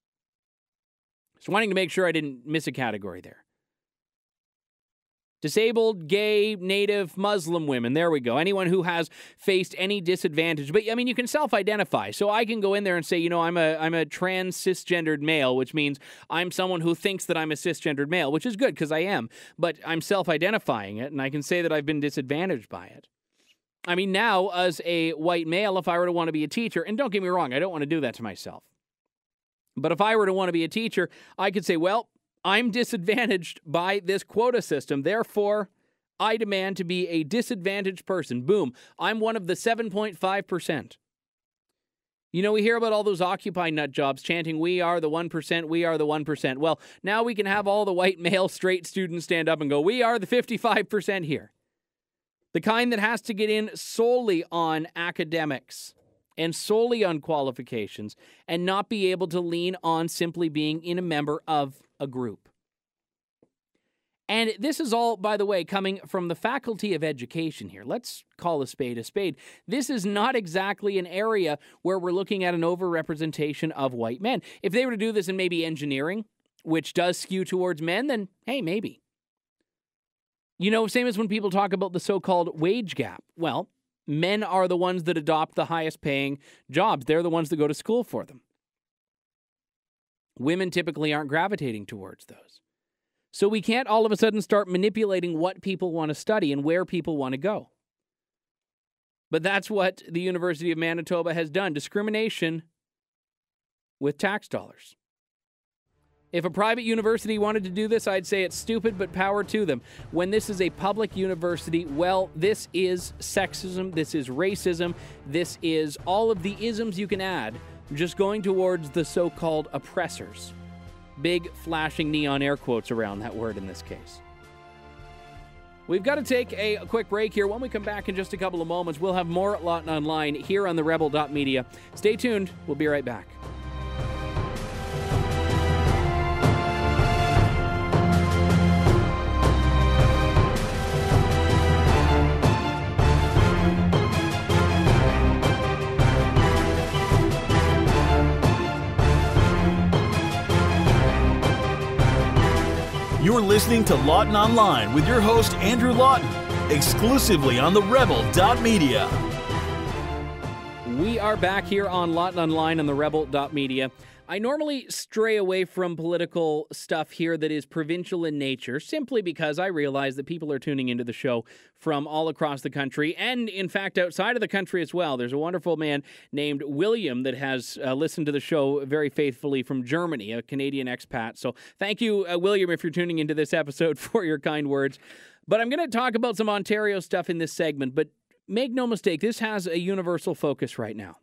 Just wanting to make sure I didn't miss a category there. Disabled, gay, native, Muslim women. There we go. Anyone who has faced any disadvantage. But, I mean, you can self-identify. So I can go in there and say, you know, I'm a trans cisgendered male, which means I'm someone who thinks that I'm a cisgendered male, which is good because I am. But I'm self-identifying it, and I can say that I've been disadvantaged by it. I mean, now, as a white male, if I were to want to be a teacher, and don't get me wrong, I don't want to do that to myself. But if I were to want to be a teacher, I could say, well, I'm disadvantaged by this quota system. Therefore, I demand to be a disadvantaged person. Boom. I'm one of the 7.5%. You know, we hear about all those Occupy nut jobs chanting, we are the 1%, we are the 1%. Well, now we can have all the white male straight students stand up and go, we are the 55% here. The kind that has to get in solely on academics and solely on qualifications and not be able to lean on simply being in a member of a group. And this is all, by the way, coming from the Faculty of Education here. Let's call a spade a spade. This is not exactly an area where we're looking at an overrepresentation of white men. If they were to do this in maybe engineering, which does skew towards men, then hey, maybe. You know, same as when people talk about the so-called wage gap. Well, men are the ones that adopt the highest paying jobs. They're the ones that go to school for them. Women typically aren't gravitating towards those. So we can't all of a sudden start manipulating what people want to study and where people want to go. But that's what the University of Manitoba has done. Discrimination with tax dollars. If a private university wanted to do this, I'd say it's stupid, but power to them. When this is a public university, well, this is sexism, this is racism, this is all of the isms you can add, just going towards the so-called oppressors. Big flashing neon air quotes around that word in this case. We've got to take a quick break here. When we come back in just a couple of moments, we'll have more Lawton Online here on the Rebel.media. Stay tuned. We'll be right back. You're listening to Lawton Online with your host, Andrew Lawton, exclusively on the Rebel.media. We are back here on Lawton Online on the Rebel.media. I normally stray away from political stuff here that is provincial in nature, simply because I realize that people are tuning into the show from all across the country, and in fact outside of the country as well. There's a wonderful man named William that has listened to the show very faithfully from Germany, a Canadian expat. So thank you, William, if you're tuning into this episode, for your kind words. But I'm going to talk about some Ontario stuff in this segment, but make no mistake, this has a universal focus right now.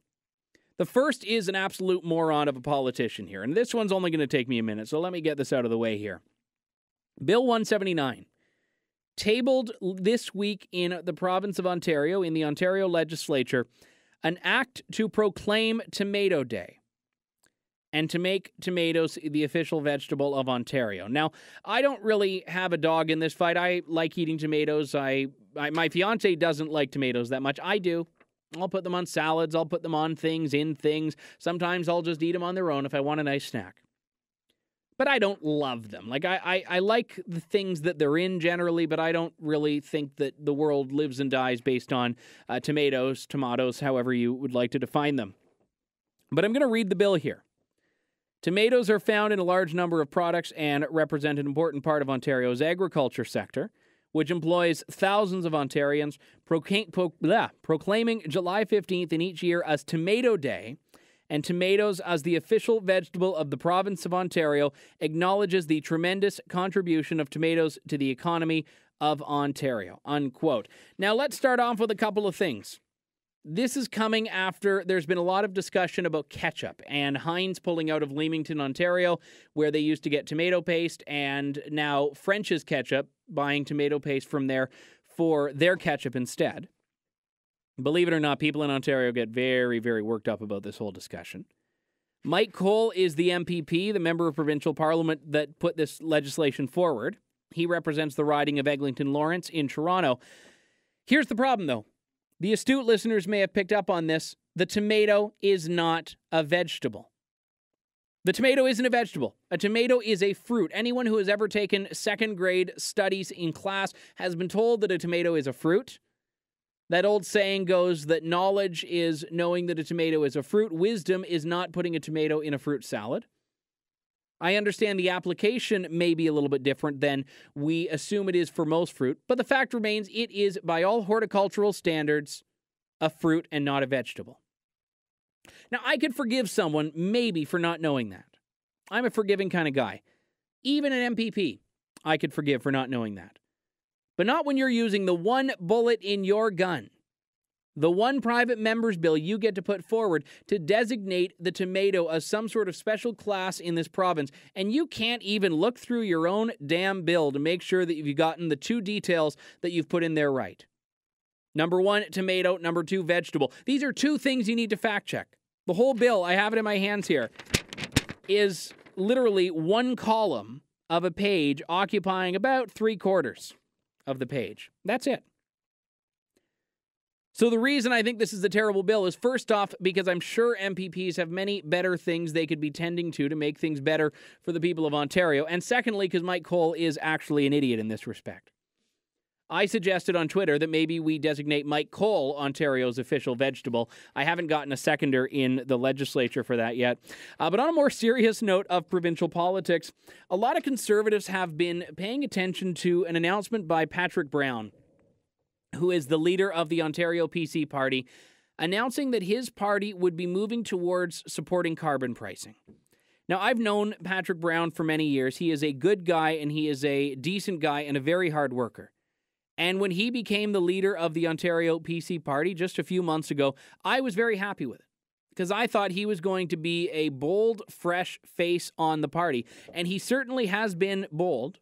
The first is an absolute moron of a politician here, and this one's only going to take me a minute, so let me get this out of the way here. Bill 179, tabled this week in the province of Ontario, in the Ontario legislature, an act to proclaim Tomato Day and to make tomatoes the official vegetable of Ontario. Now, I don't really have a dog in this fight. I like eating tomatoes. My fiance doesn't like tomatoes that much. I do. I'll put them on salads. I'll put them on things, in things. Sometimes I'll just eat them on their own if I want a nice snack. But I don't love them. Like, I like the things that they're in generally, but I don't really think that the world lives and dies based on tomatoes, however you would like to define them. But I'm going to read the bill here. Tomatoes are found in a large number of products and represent an important part of Ontario's agriculture sector, which employs thousands of Ontarians, proclaiming July 15th in each year as Tomato Day, and tomatoes as the official vegetable of the province of Ontario, acknowledges the tremendous contribution of tomatoes to the economy of Ontario, unquote. Now, let's start off with a couple of things. This is coming after there's been a lot of discussion about ketchup and Heinz pulling out of Leamington, Ontario, where they used to get tomato paste, and now French's Ketchup buying tomato paste from there for their ketchup instead. Believe it or not, people in Ontario get very, very worked up about this whole discussion. Mike Cole is the MPP, the member of provincial parliament that put this legislation forward. He represents the riding of Eglinton Lawrence in Toronto. Here's the problem, though. The astute listeners may have picked up on this. The tomato is not a vegetable. The tomato isn't a vegetable. A tomato is a fruit. Anyone who has ever taken second grade studies in class has been told that a tomato is a fruit. That old saying goes that knowledge is knowing that a tomato is a fruit. Wisdom is not putting a tomato in a fruit salad. I understand the application may be a little bit different than we assume it is for most fruit, but the fact remains it is, by all horticultural standards, a fruit and not a vegetable. Now, I could forgive someone maybe for not knowing that. I'm a forgiving kind of guy. Even an MPP, I could forgive for not knowing that. But not when you're using the one bullet in your gun, the one private member's bill you get to put forward to designate the tomato as some sort of special class in this province, and you can't even look through your own damn bill to make sure that you've gotten the two details that you've put in there right. Number one, tomato. Number two, vegetable. These are two things you need to fact check. The whole bill, I have it in my hands here, is literally one column of a page occupying about 3/4 of the page. That's it. So the reason I think this is a terrible bill is, first off, because I'm sure MPPs have many better things they could be tending to make things better for the people of Ontario. And secondly, because Mike Cole is actually an idiot in this respect. I suggested on Twitter that maybe we designate Mike Cole Ontario's official vegetable. I haven't gotten a seconder in the legislature for that yet. But on a more serious note of provincial politics, a lot of Conservatives have been paying attention to an announcement by Patrick Brown, who is the leader of the Ontario PC Party, announcing that his party would be moving towards supporting carbon pricing. Now, I've known Patrick Brown for many years. He is a good guy, and he is a decent guy and a very hard worker. And when he became the leader of the Ontario PC Party just a few months ago, I was very happy with it, because I thought he was going to be a bold, fresh face on the party. And he certainly has been bold,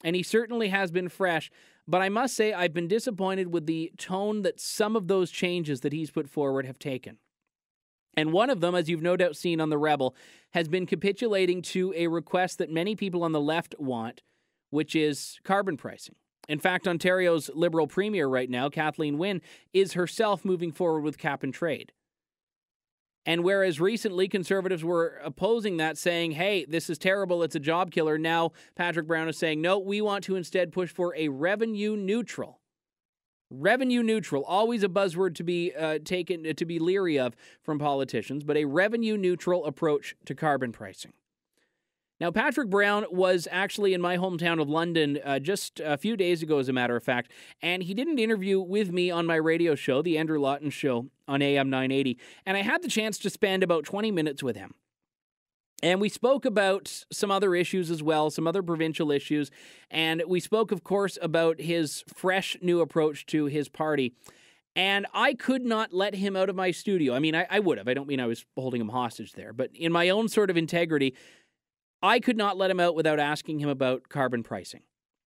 and he certainly has been fresh. But I must say, I've been disappointed with the tone that some of those changes that he's put forward have taken. And one of them, as you've no doubt seen on The Rebel, has been capitulating to a request that many people on the left want, which is carbon pricing. In fact, Ontario's Liberal Premier right now, Kathleen Wynne, is herself moving forward with cap and trade. And whereas recently Conservatives were opposing that, saying, hey, this is terrible, it's a job killer, now Patrick Brown is saying, no, we want to instead push for a revenue neutral. Revenue neutral, always a buzzword to be taken to be leery of from politicians, but a revenue neutral approach to carbon pricing. Now, Patrick Brown was actually in my hometown of London just a few days ago, as a matter of fact, and he did an interview with me on my radio show, the Andrew Lawton Show on AM 980, and I had the chance to spend about 20 minutes with him. And we spoke about some other issues as well, some other provincial issues, and we spoke, of course, about his fresh new approach to his party. And I could not let him out of my studio. I mean, I would have. I don't mean I was holding him hostage there, but in my own sort of integrity, I could not let him out without asking him about carbon pricing.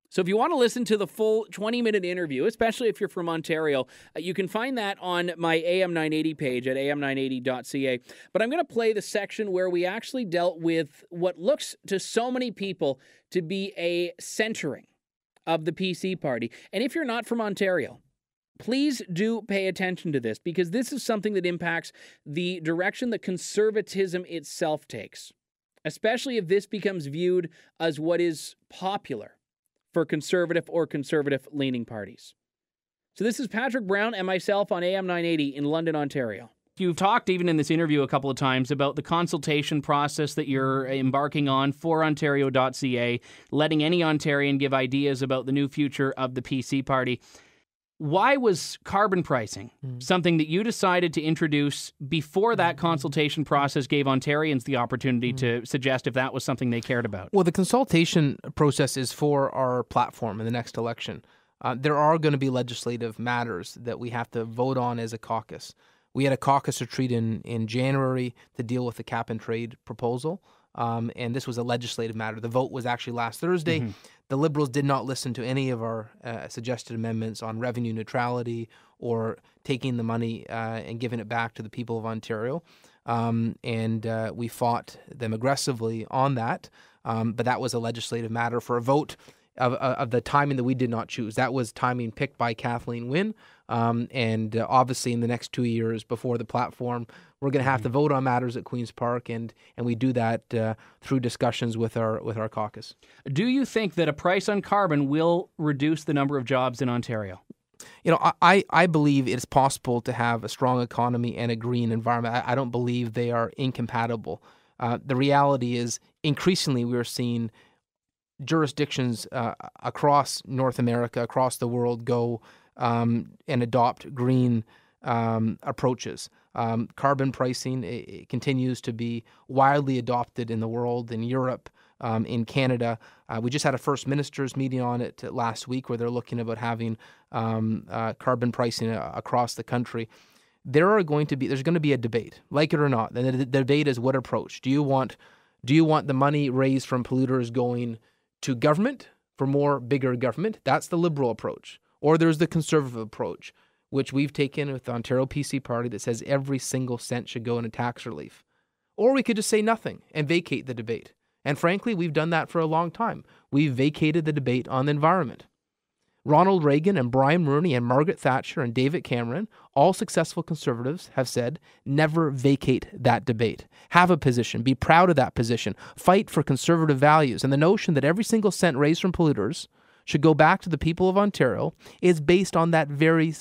So if you want to listen to the full 20-minute interview, especially if you're from Ontario, you can find that on my AM 980 page at am980.ca. But I'm going to play the section where we actually dealt with what looks to so many people to be a centering of the PC party. And if you're not from Ontario, please do pay attention to this, because this is something that impacts the direction that conservatism itself takes, especially if this becomes viewed as what is popular for conservative or conservative-leaning parties. So this is Patrick Brown and myself on AM 980 in London, Ontario. You've talked even in this interview a couple of times about the consultation process that you're embarking on for Ontario.ca, letting any Ontarian give ideas about the new future of the PC party. Why was carbon pricing something that you decided to introduce before that consultation process gave Ontarians the opportunity to suggest if that was something they cared about? Well, the consultation process is for our platform in the next election. There are going to be legislative matters that we have to vote on as a caucus. We had a caucus retreat in January to deal with the cap and trade proposal, and this was a legislative matter. The vote was actually last Thursday. Mm-hmm. The Liberals did not listen to any of our suggested amendments on revenue neutrality or taking the money and giving it back to the people of Ontario, and we fought them aggressively on that, but that was a legislative matter for a vote of the timing that we did not choose. That was timing picked by Kathleen Wynne. And obviously in the next 2 years before the platform, we're going to have to vote on matters at Queen's Park, and we do that through discussions with our caucus. Do you think that a price on carbon will reduce the number of jobs in Ontario? You know, I believe it's possible to have a strong economy and a green environment. I don't believe they are incompatible. The reality is increasingly we're seeing jurisdictions across North America, across the world, go and adopt green approaches. Carbon pricing it continues to be widely adopted in the world, in Europe, in Canada. We just had a First Ministers meeting on it last week where they're looking about having carbon pricing across the country. There's going to be a debate, like it or not. And the debate is what approach. Do you want the money raised from polluters going to government for more bigger government? That's the Liberal approach. Or there's the Conservative approach, which we've taken with the Ontario PC Party that says every single cent should go into tax relief. Or we could just say nothing and vacate the debate. And frankly, we've done that for a long time. We've vacated the debate on the environment. Ronald Reagan and Brian Mulroney and Margaret Thatcher and David Cameron, all successful Conservatives, have said, never vacate that debate. Have a position. Be proud of that position. Fight for conservative values. And the notion that every single cent raised from polluters should go back to the people of Ontario is based on that very,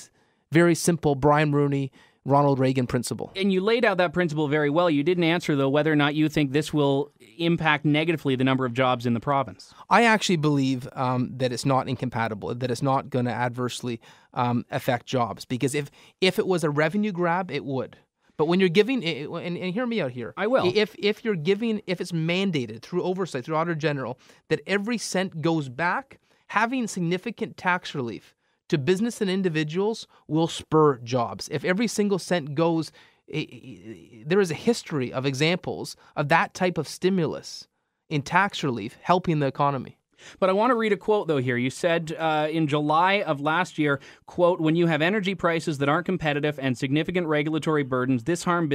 very simple Brian Mulroney, Ronald Reagan principle. And you laid out that principle very well. You didn't answer, though, whether or not you think this will impact negatively the number of jobs in the province. I actually believe that it's not incompatible, that it's not going to adversely affect jobs. Because if it was a revenue grab, it would. But when you're giving, and hear me out here. I will. If it's mandated through oversight, through Auditor General, that every cent goes back, having significant tax relief to business and individuals will spur jobs. If every single cent goes, there is a history of examples of that type of stimulus in tax relief helping the economy. But I want to read a quote, though, here. You said in July of last year, quote, when you have energy prices that aren't competitive and significant regulatory burdens, this harms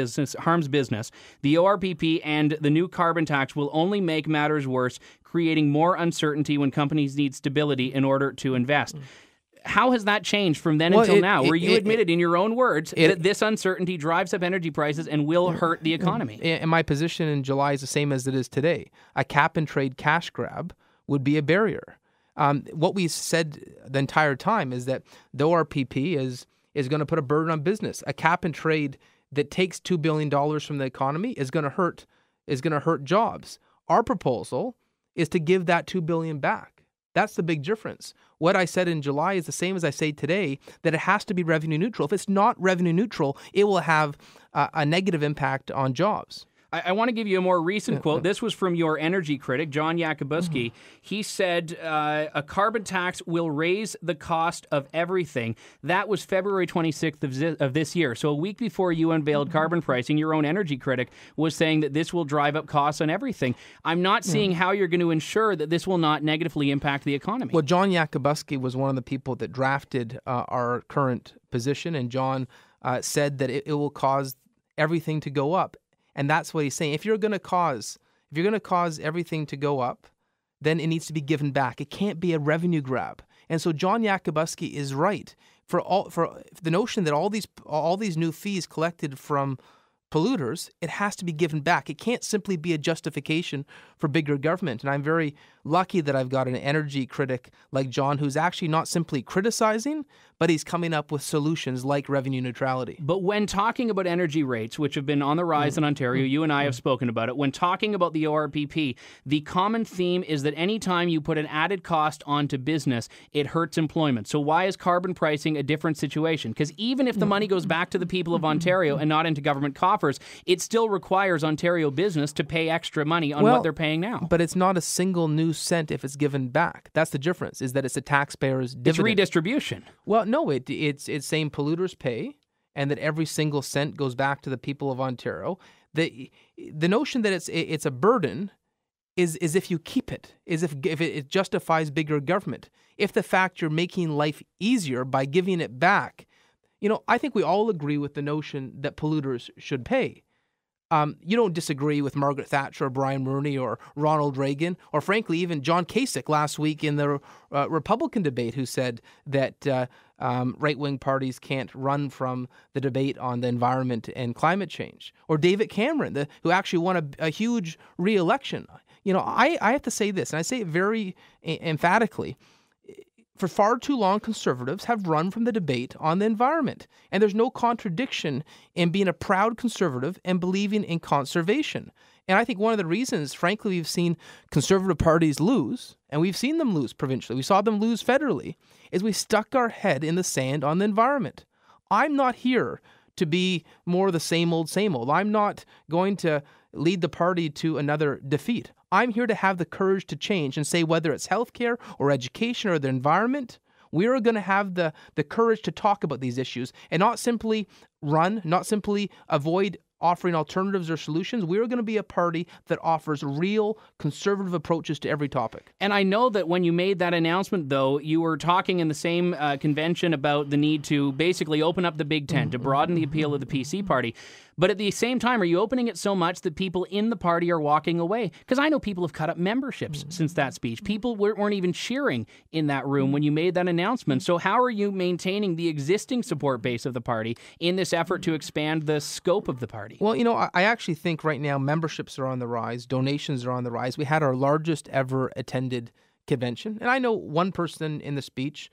business. The ORPP and the new carbon tax will only make matters worse, creating more uncertainty when companies need stability in order to invest. How has that changed from then until now, where you admitted in your own words that this uncertainty drives up energy prices and will hurt the economy? And my position in July is the same as it is today. A cap-and-trade cash grab would be a barrier. What we said the entire time is that the ORPP is going to put a burden on business. A cap-and-trade that takes $2 billion from the economy is going to hurt jobs. Our proposal is to give that $2 billion back. That's the big difference. What I said in July is the same as I say today, that it has to be revenue neutral. If it's not revenue neutral, it will have a negative impact on jobs. I want to give you a more recent quote. This was from your energy critic, John Etobicoke. He said, a carbon tax will raise the cost of everything. That was February 26th of this year. So a week before you unveiled carbon pricing, your own energy critic was saying that this will drive up costs on everything. I'm not seeing how you're going to ensure that this will not negatively impact the economy. Well, John Etobicoke was one of the people that drafted our current position, and John said that it will cause everything to go up. And that's what he's saying. If you're going to cause everything to go up, then it needs to be given back. It can't be a revenue grab. And so John Etobicoke is right for the notion that all these new fees collected from polluters, it has to be given back. It can't simply be a justification for bigger government. And I'm very lucky that I've got an energy critic like John who's actually not simply criticizing, but he's coming up with solutions like revenue neutrality. But when talking about energy rates, which have been on the rise in Ontario, you and I have spoken about it, when talking about the ORPP, the common theme is that anytime you put an added cost onto business, it hurts employment. So why is carbon pricing a different situation? Because even if the money goes back to the people of Ontario and not into government coffers, it still requires Ontario business to pay extra money on what they're paying now. But it's not a single new cent if it's given back. That's the difference, is that it's a taxpayer's dividend. It's redistribution. Well, no, it's saying polluters pay, and that every single cent goes back to the people of Ontario. The notion that it's a burden is if you keep it, is if it justifies bigger government. If the fact you're making life easier by giving it back, I think we all agree with the notion that polluters should pay. You don't disagree with Margaret Thatcher or Brian Mulroney or Ronald Reagan or, frankly, even John Kasich last week in the Republican debate, who said that right-wing parties can't run from the debate on the environment and climate change. Or David Cameron, who actually won a huge re-election. I have to say this, and I say it very emphatically. For far too long, Conservatives have run from the debate on the environment. And there's no contradiction in being a proud Conservative and believing in conservation. And I think one of the reasons, frankly, we've seen Conservative parties lose, and we've seen them lose provincially, we saw them lose federally, is we stuck our head in the sand on the environment. I'm not here to be more the same old, same old. I'm not going to lead the party to another defeat. I'm here to have the courage to change and say whether it's healthcare or education or the environment, we are going to have the courage to talk about these issues and not simply run, not simply avoid offering alternatives or solutions. We are going to be a party that offers real conservative approaches to every topic. And I know that when you made that announcement, though, you were talking in the same convention about the need to basically open up the Big Tent, to broaden the appeal of the PC party. But at the same time, are you opening it so much that people in the party are walking away? Because I know people have cut up memberships since that speech. People weren't even cheering in that room when you made that announcement. So how are you maintaining the existing support base of the party in this effort to expand the scope of the party? Well, I actually think right now memberships are on the rise, donations are on the rise. We had our largest ever attended convention. And I know one person in the speech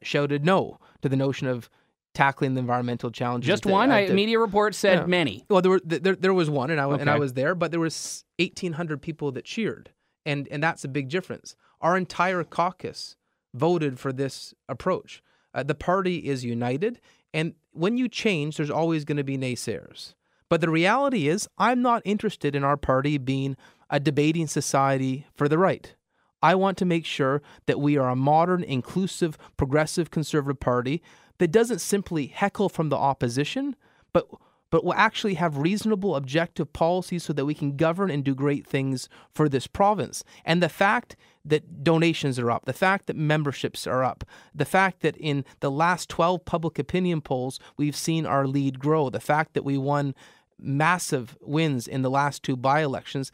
shouted no to the notion of tackling the environmental challenges. Just one? Media reports said many. Well, there was one, and I was there, but there was 1,800 people that cheered, and that's a big difference. Our entire caucus voted for this approach. The party is united, and when you change, there's always going to be naysayers. But the reality is, I'm not interested in our party being a debating society for the right. I want to make sure that we are a modern, inclusive, progressive, conservative party that doesn't simply heckle from the opposition, but will actually have reasonable, objective policies so that we can govern and do great things for this province. And the fact that donations are up, the fact that memberships are up, the fact that in the last 12 public opinion polls, we've seen our lead grow, the fact that we won massive wins in the last two by-elections,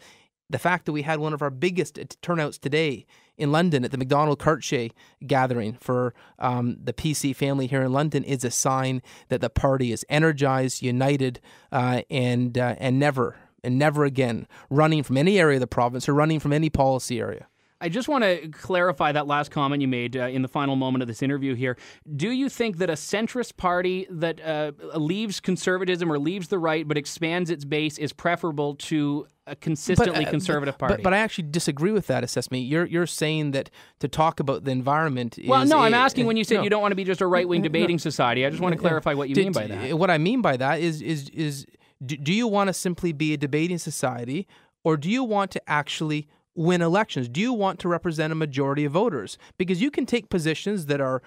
the fact that we had one of our biggest turnouts today in London at the McDonald-Cartier gathering for the PC family here in London is a sign that the party is energized, united, and never again running from any area of the province or running from any policy area. I just want to clarify that last comment you made in the final moment of this interview here. Do you think that a centrist party that leaves conservatism or leaves the right but expands its base is preferable to a consistently conservative party? But I actually disagree with that assessment. You're saying that to talk about the environment is... Well, no, I'm asking when you said you don't want to be just a right-wing debating society. I just want to clarify what you mean by that. What I mean by that is do you want to simply be a debating society, or do you want to actually win elections? Do you want to represent a majority of voters? Because you can take positions that are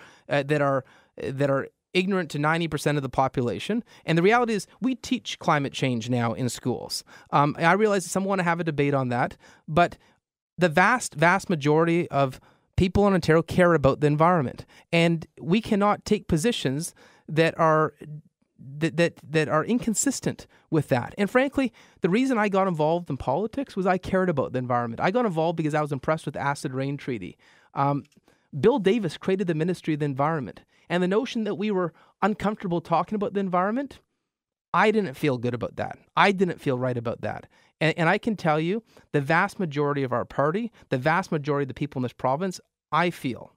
ignorant to 90% of the population, and the reality is we teach climate change now in schools. I realize that some want to have a debate on that, but the vast majority of people in Ontario care about the environment, and we cannot take positions that are inconsistent with that. And frankly, the reason I got involved in politics was I cared about the environment. I got involved because I was impressed with the Acid Rain Treaty. Bill Davis created the Ministry of the Environment. And the notion that we were uncomfortable talking about the environment, I didn't feel good about that. I didn't feel right about that. And I can tell you, the vast majority of our party, the vast majority of the people in this province, I feel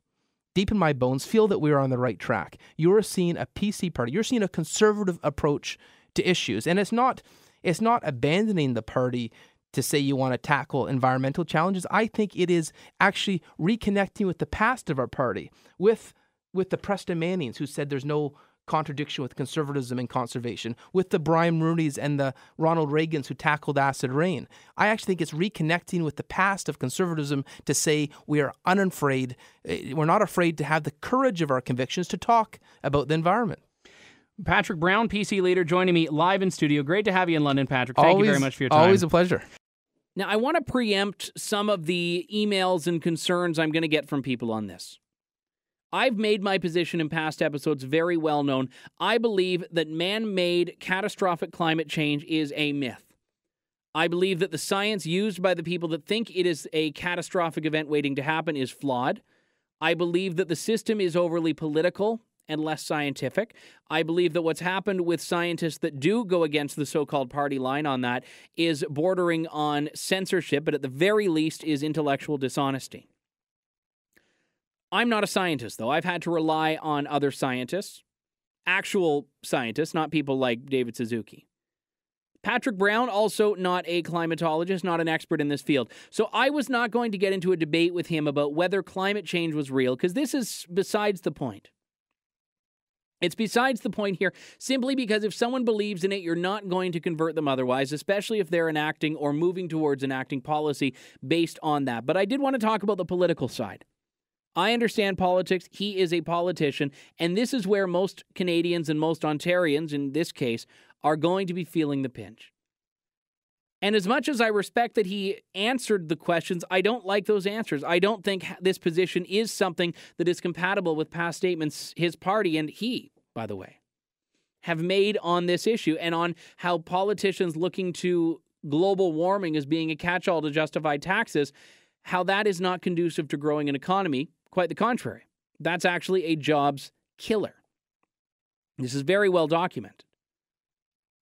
deep in my bones, feel that we are on the right track. You're seeing a PC party. You're seeing a conservative approach to issues. And it's not abandoning the party to say you want to tackle environmental challenges. I think it is actually reconnecting with the past of our party, with the Preston Mannings, who said there's no contradiction with conservatism and conservation, with the Brian Mulroneys and the Ronald Reagans who tackled acid rain. I actually think it's reconnecting with the past of conservatism to say we are unafraid, we're not afraid to have the courage of our convictions to talk about the environment. Patrick Brown, PC leader, joining me live in studio. Great to have you in London, Patrick. Thank you very much for your time. Always a pleasure. Now, I want to preempt some of the emails and concerns I'm going to get from people on this. I've made my position in past episodes very well known. I believe that man-made catastrophic climate change is a myth. I believe that the science used by the people that think it is a catastrophic event waiting to happen is flawed. I believe that the system is overly political and less scientific. I believe that what's happened with scientists that do go against the so-called party line on that is bordering on censorship, but at the very least is intellectual dishonesty. I'm not a scientist, though. I've had to rely on other scientists, actual scientists, not people like David Suzuki. Patrick Brown, also not a climatologist, not an expert in this field. So I was not going to get into a debate with him about whether climate change was real, because this is besides the point. It's besides the point here, simply because if someone believes in it, you're not going to convert them otherwise, especially if they're enacting or moving towards enacting policy based on that. But I did want to talk about the political side. I understand politics. He is a politician, and this is where most Canadians and most Ontarians, in this case, are going to be feeling the pinch. And as much as I respect that he answered the questions, I don't like those answers. I don't think this position is something that is compatible with past statements his party and he, by the way, have made on this issue and on how politicians looking to global warming as being a catch-all to justify taxes, how that is not conducive to growing an economy. Quite the contrary. That's actually a jobs killer. This is very well documented.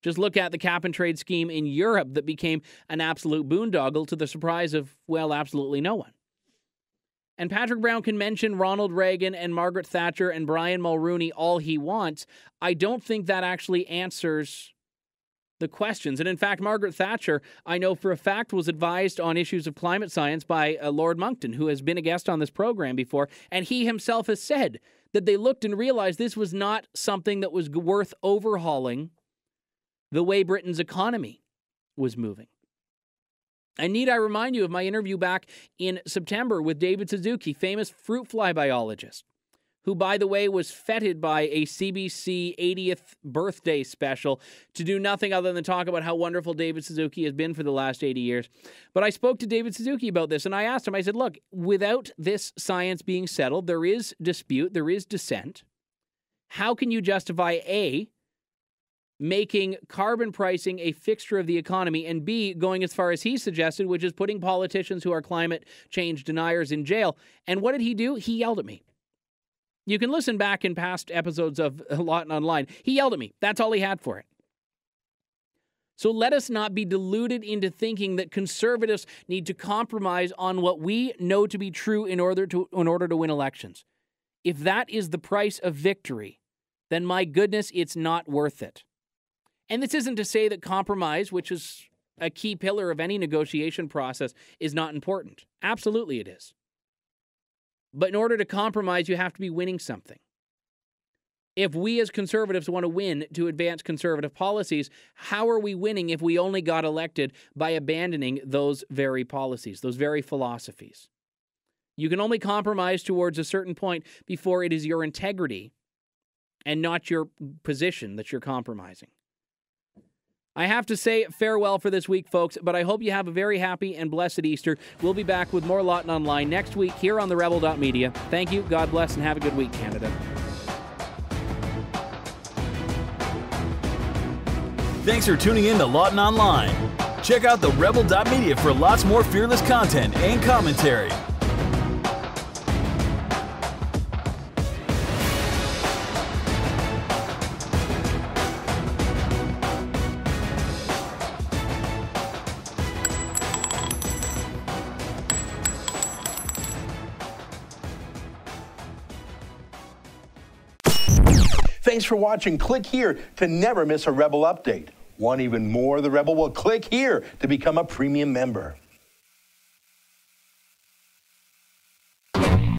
Just look at the cap-and-trade scheme in Europe that became an absolute boondoggle to the surprise of, well, absolutely no one. And Patrick Brown can mention Ronald Reagan and Margaret Thatcher and Brian Mulroney all he wants. I don't think that actually answers the questions. And in fact, Margaret Thatcher, I know for a fact, was advised on issues of climate science by Lord Monckton, who has been a guest on this program before, and he himself has said that they looked and realized this was not something that was worth overhauling the way Britain's economy was moving. And need I remind you of my interview back in September with David Suzuki, famous fruit fly biologist, who, by the way, was feted by a CBC 80th birthday special to do nothing other than talk about how wonderful David Suzuki has been for the last 80 years. But I spoke to David Suzuki about this, and I asked him, I said, look, without this science being settled, there is dispute, there is dissent. How can you justify, A, making carbon pricing a fixture of the economy, and B, going as far as he suggested, which is putting politicians who are climate change deniers in jail? And what did he do? He yelled at me. You can listen back in past episodes of Lawton Online. He yelled at me. That's all he had for it. So let us not be deluded into thinking that conservatives need to compromise on what we know to be true in order to win elections. If that is the price of victory, then my goodness, it's not worth it. And this isn't to say that compromise, which is a key pillar of any negotiation process, is not important. Absolutely it is. But in order to compromise, you have to be winning something. If we as conservatives want to win to advance conservative policies, how are we winning if we only got elected by abandoning those very policies, those very philosophies? You can only compromise towards a certain point before it is your integrity and not your position that you're compromising. I have to say farewell for this week, folks, but I hope you have a very happy and blessed Easter. We'll be back with more Lawton Online next week here on the Rebel.media. Thank you, God bless, and have a good week, Canada. Thanks for tuning in to Lawton Online. Check out the Rebel.media for lots more fearless content and commentary. Thanks for watching. Click here to never miss a Rebel update. Want even more of the Rebel? Well, click here to become a premium member.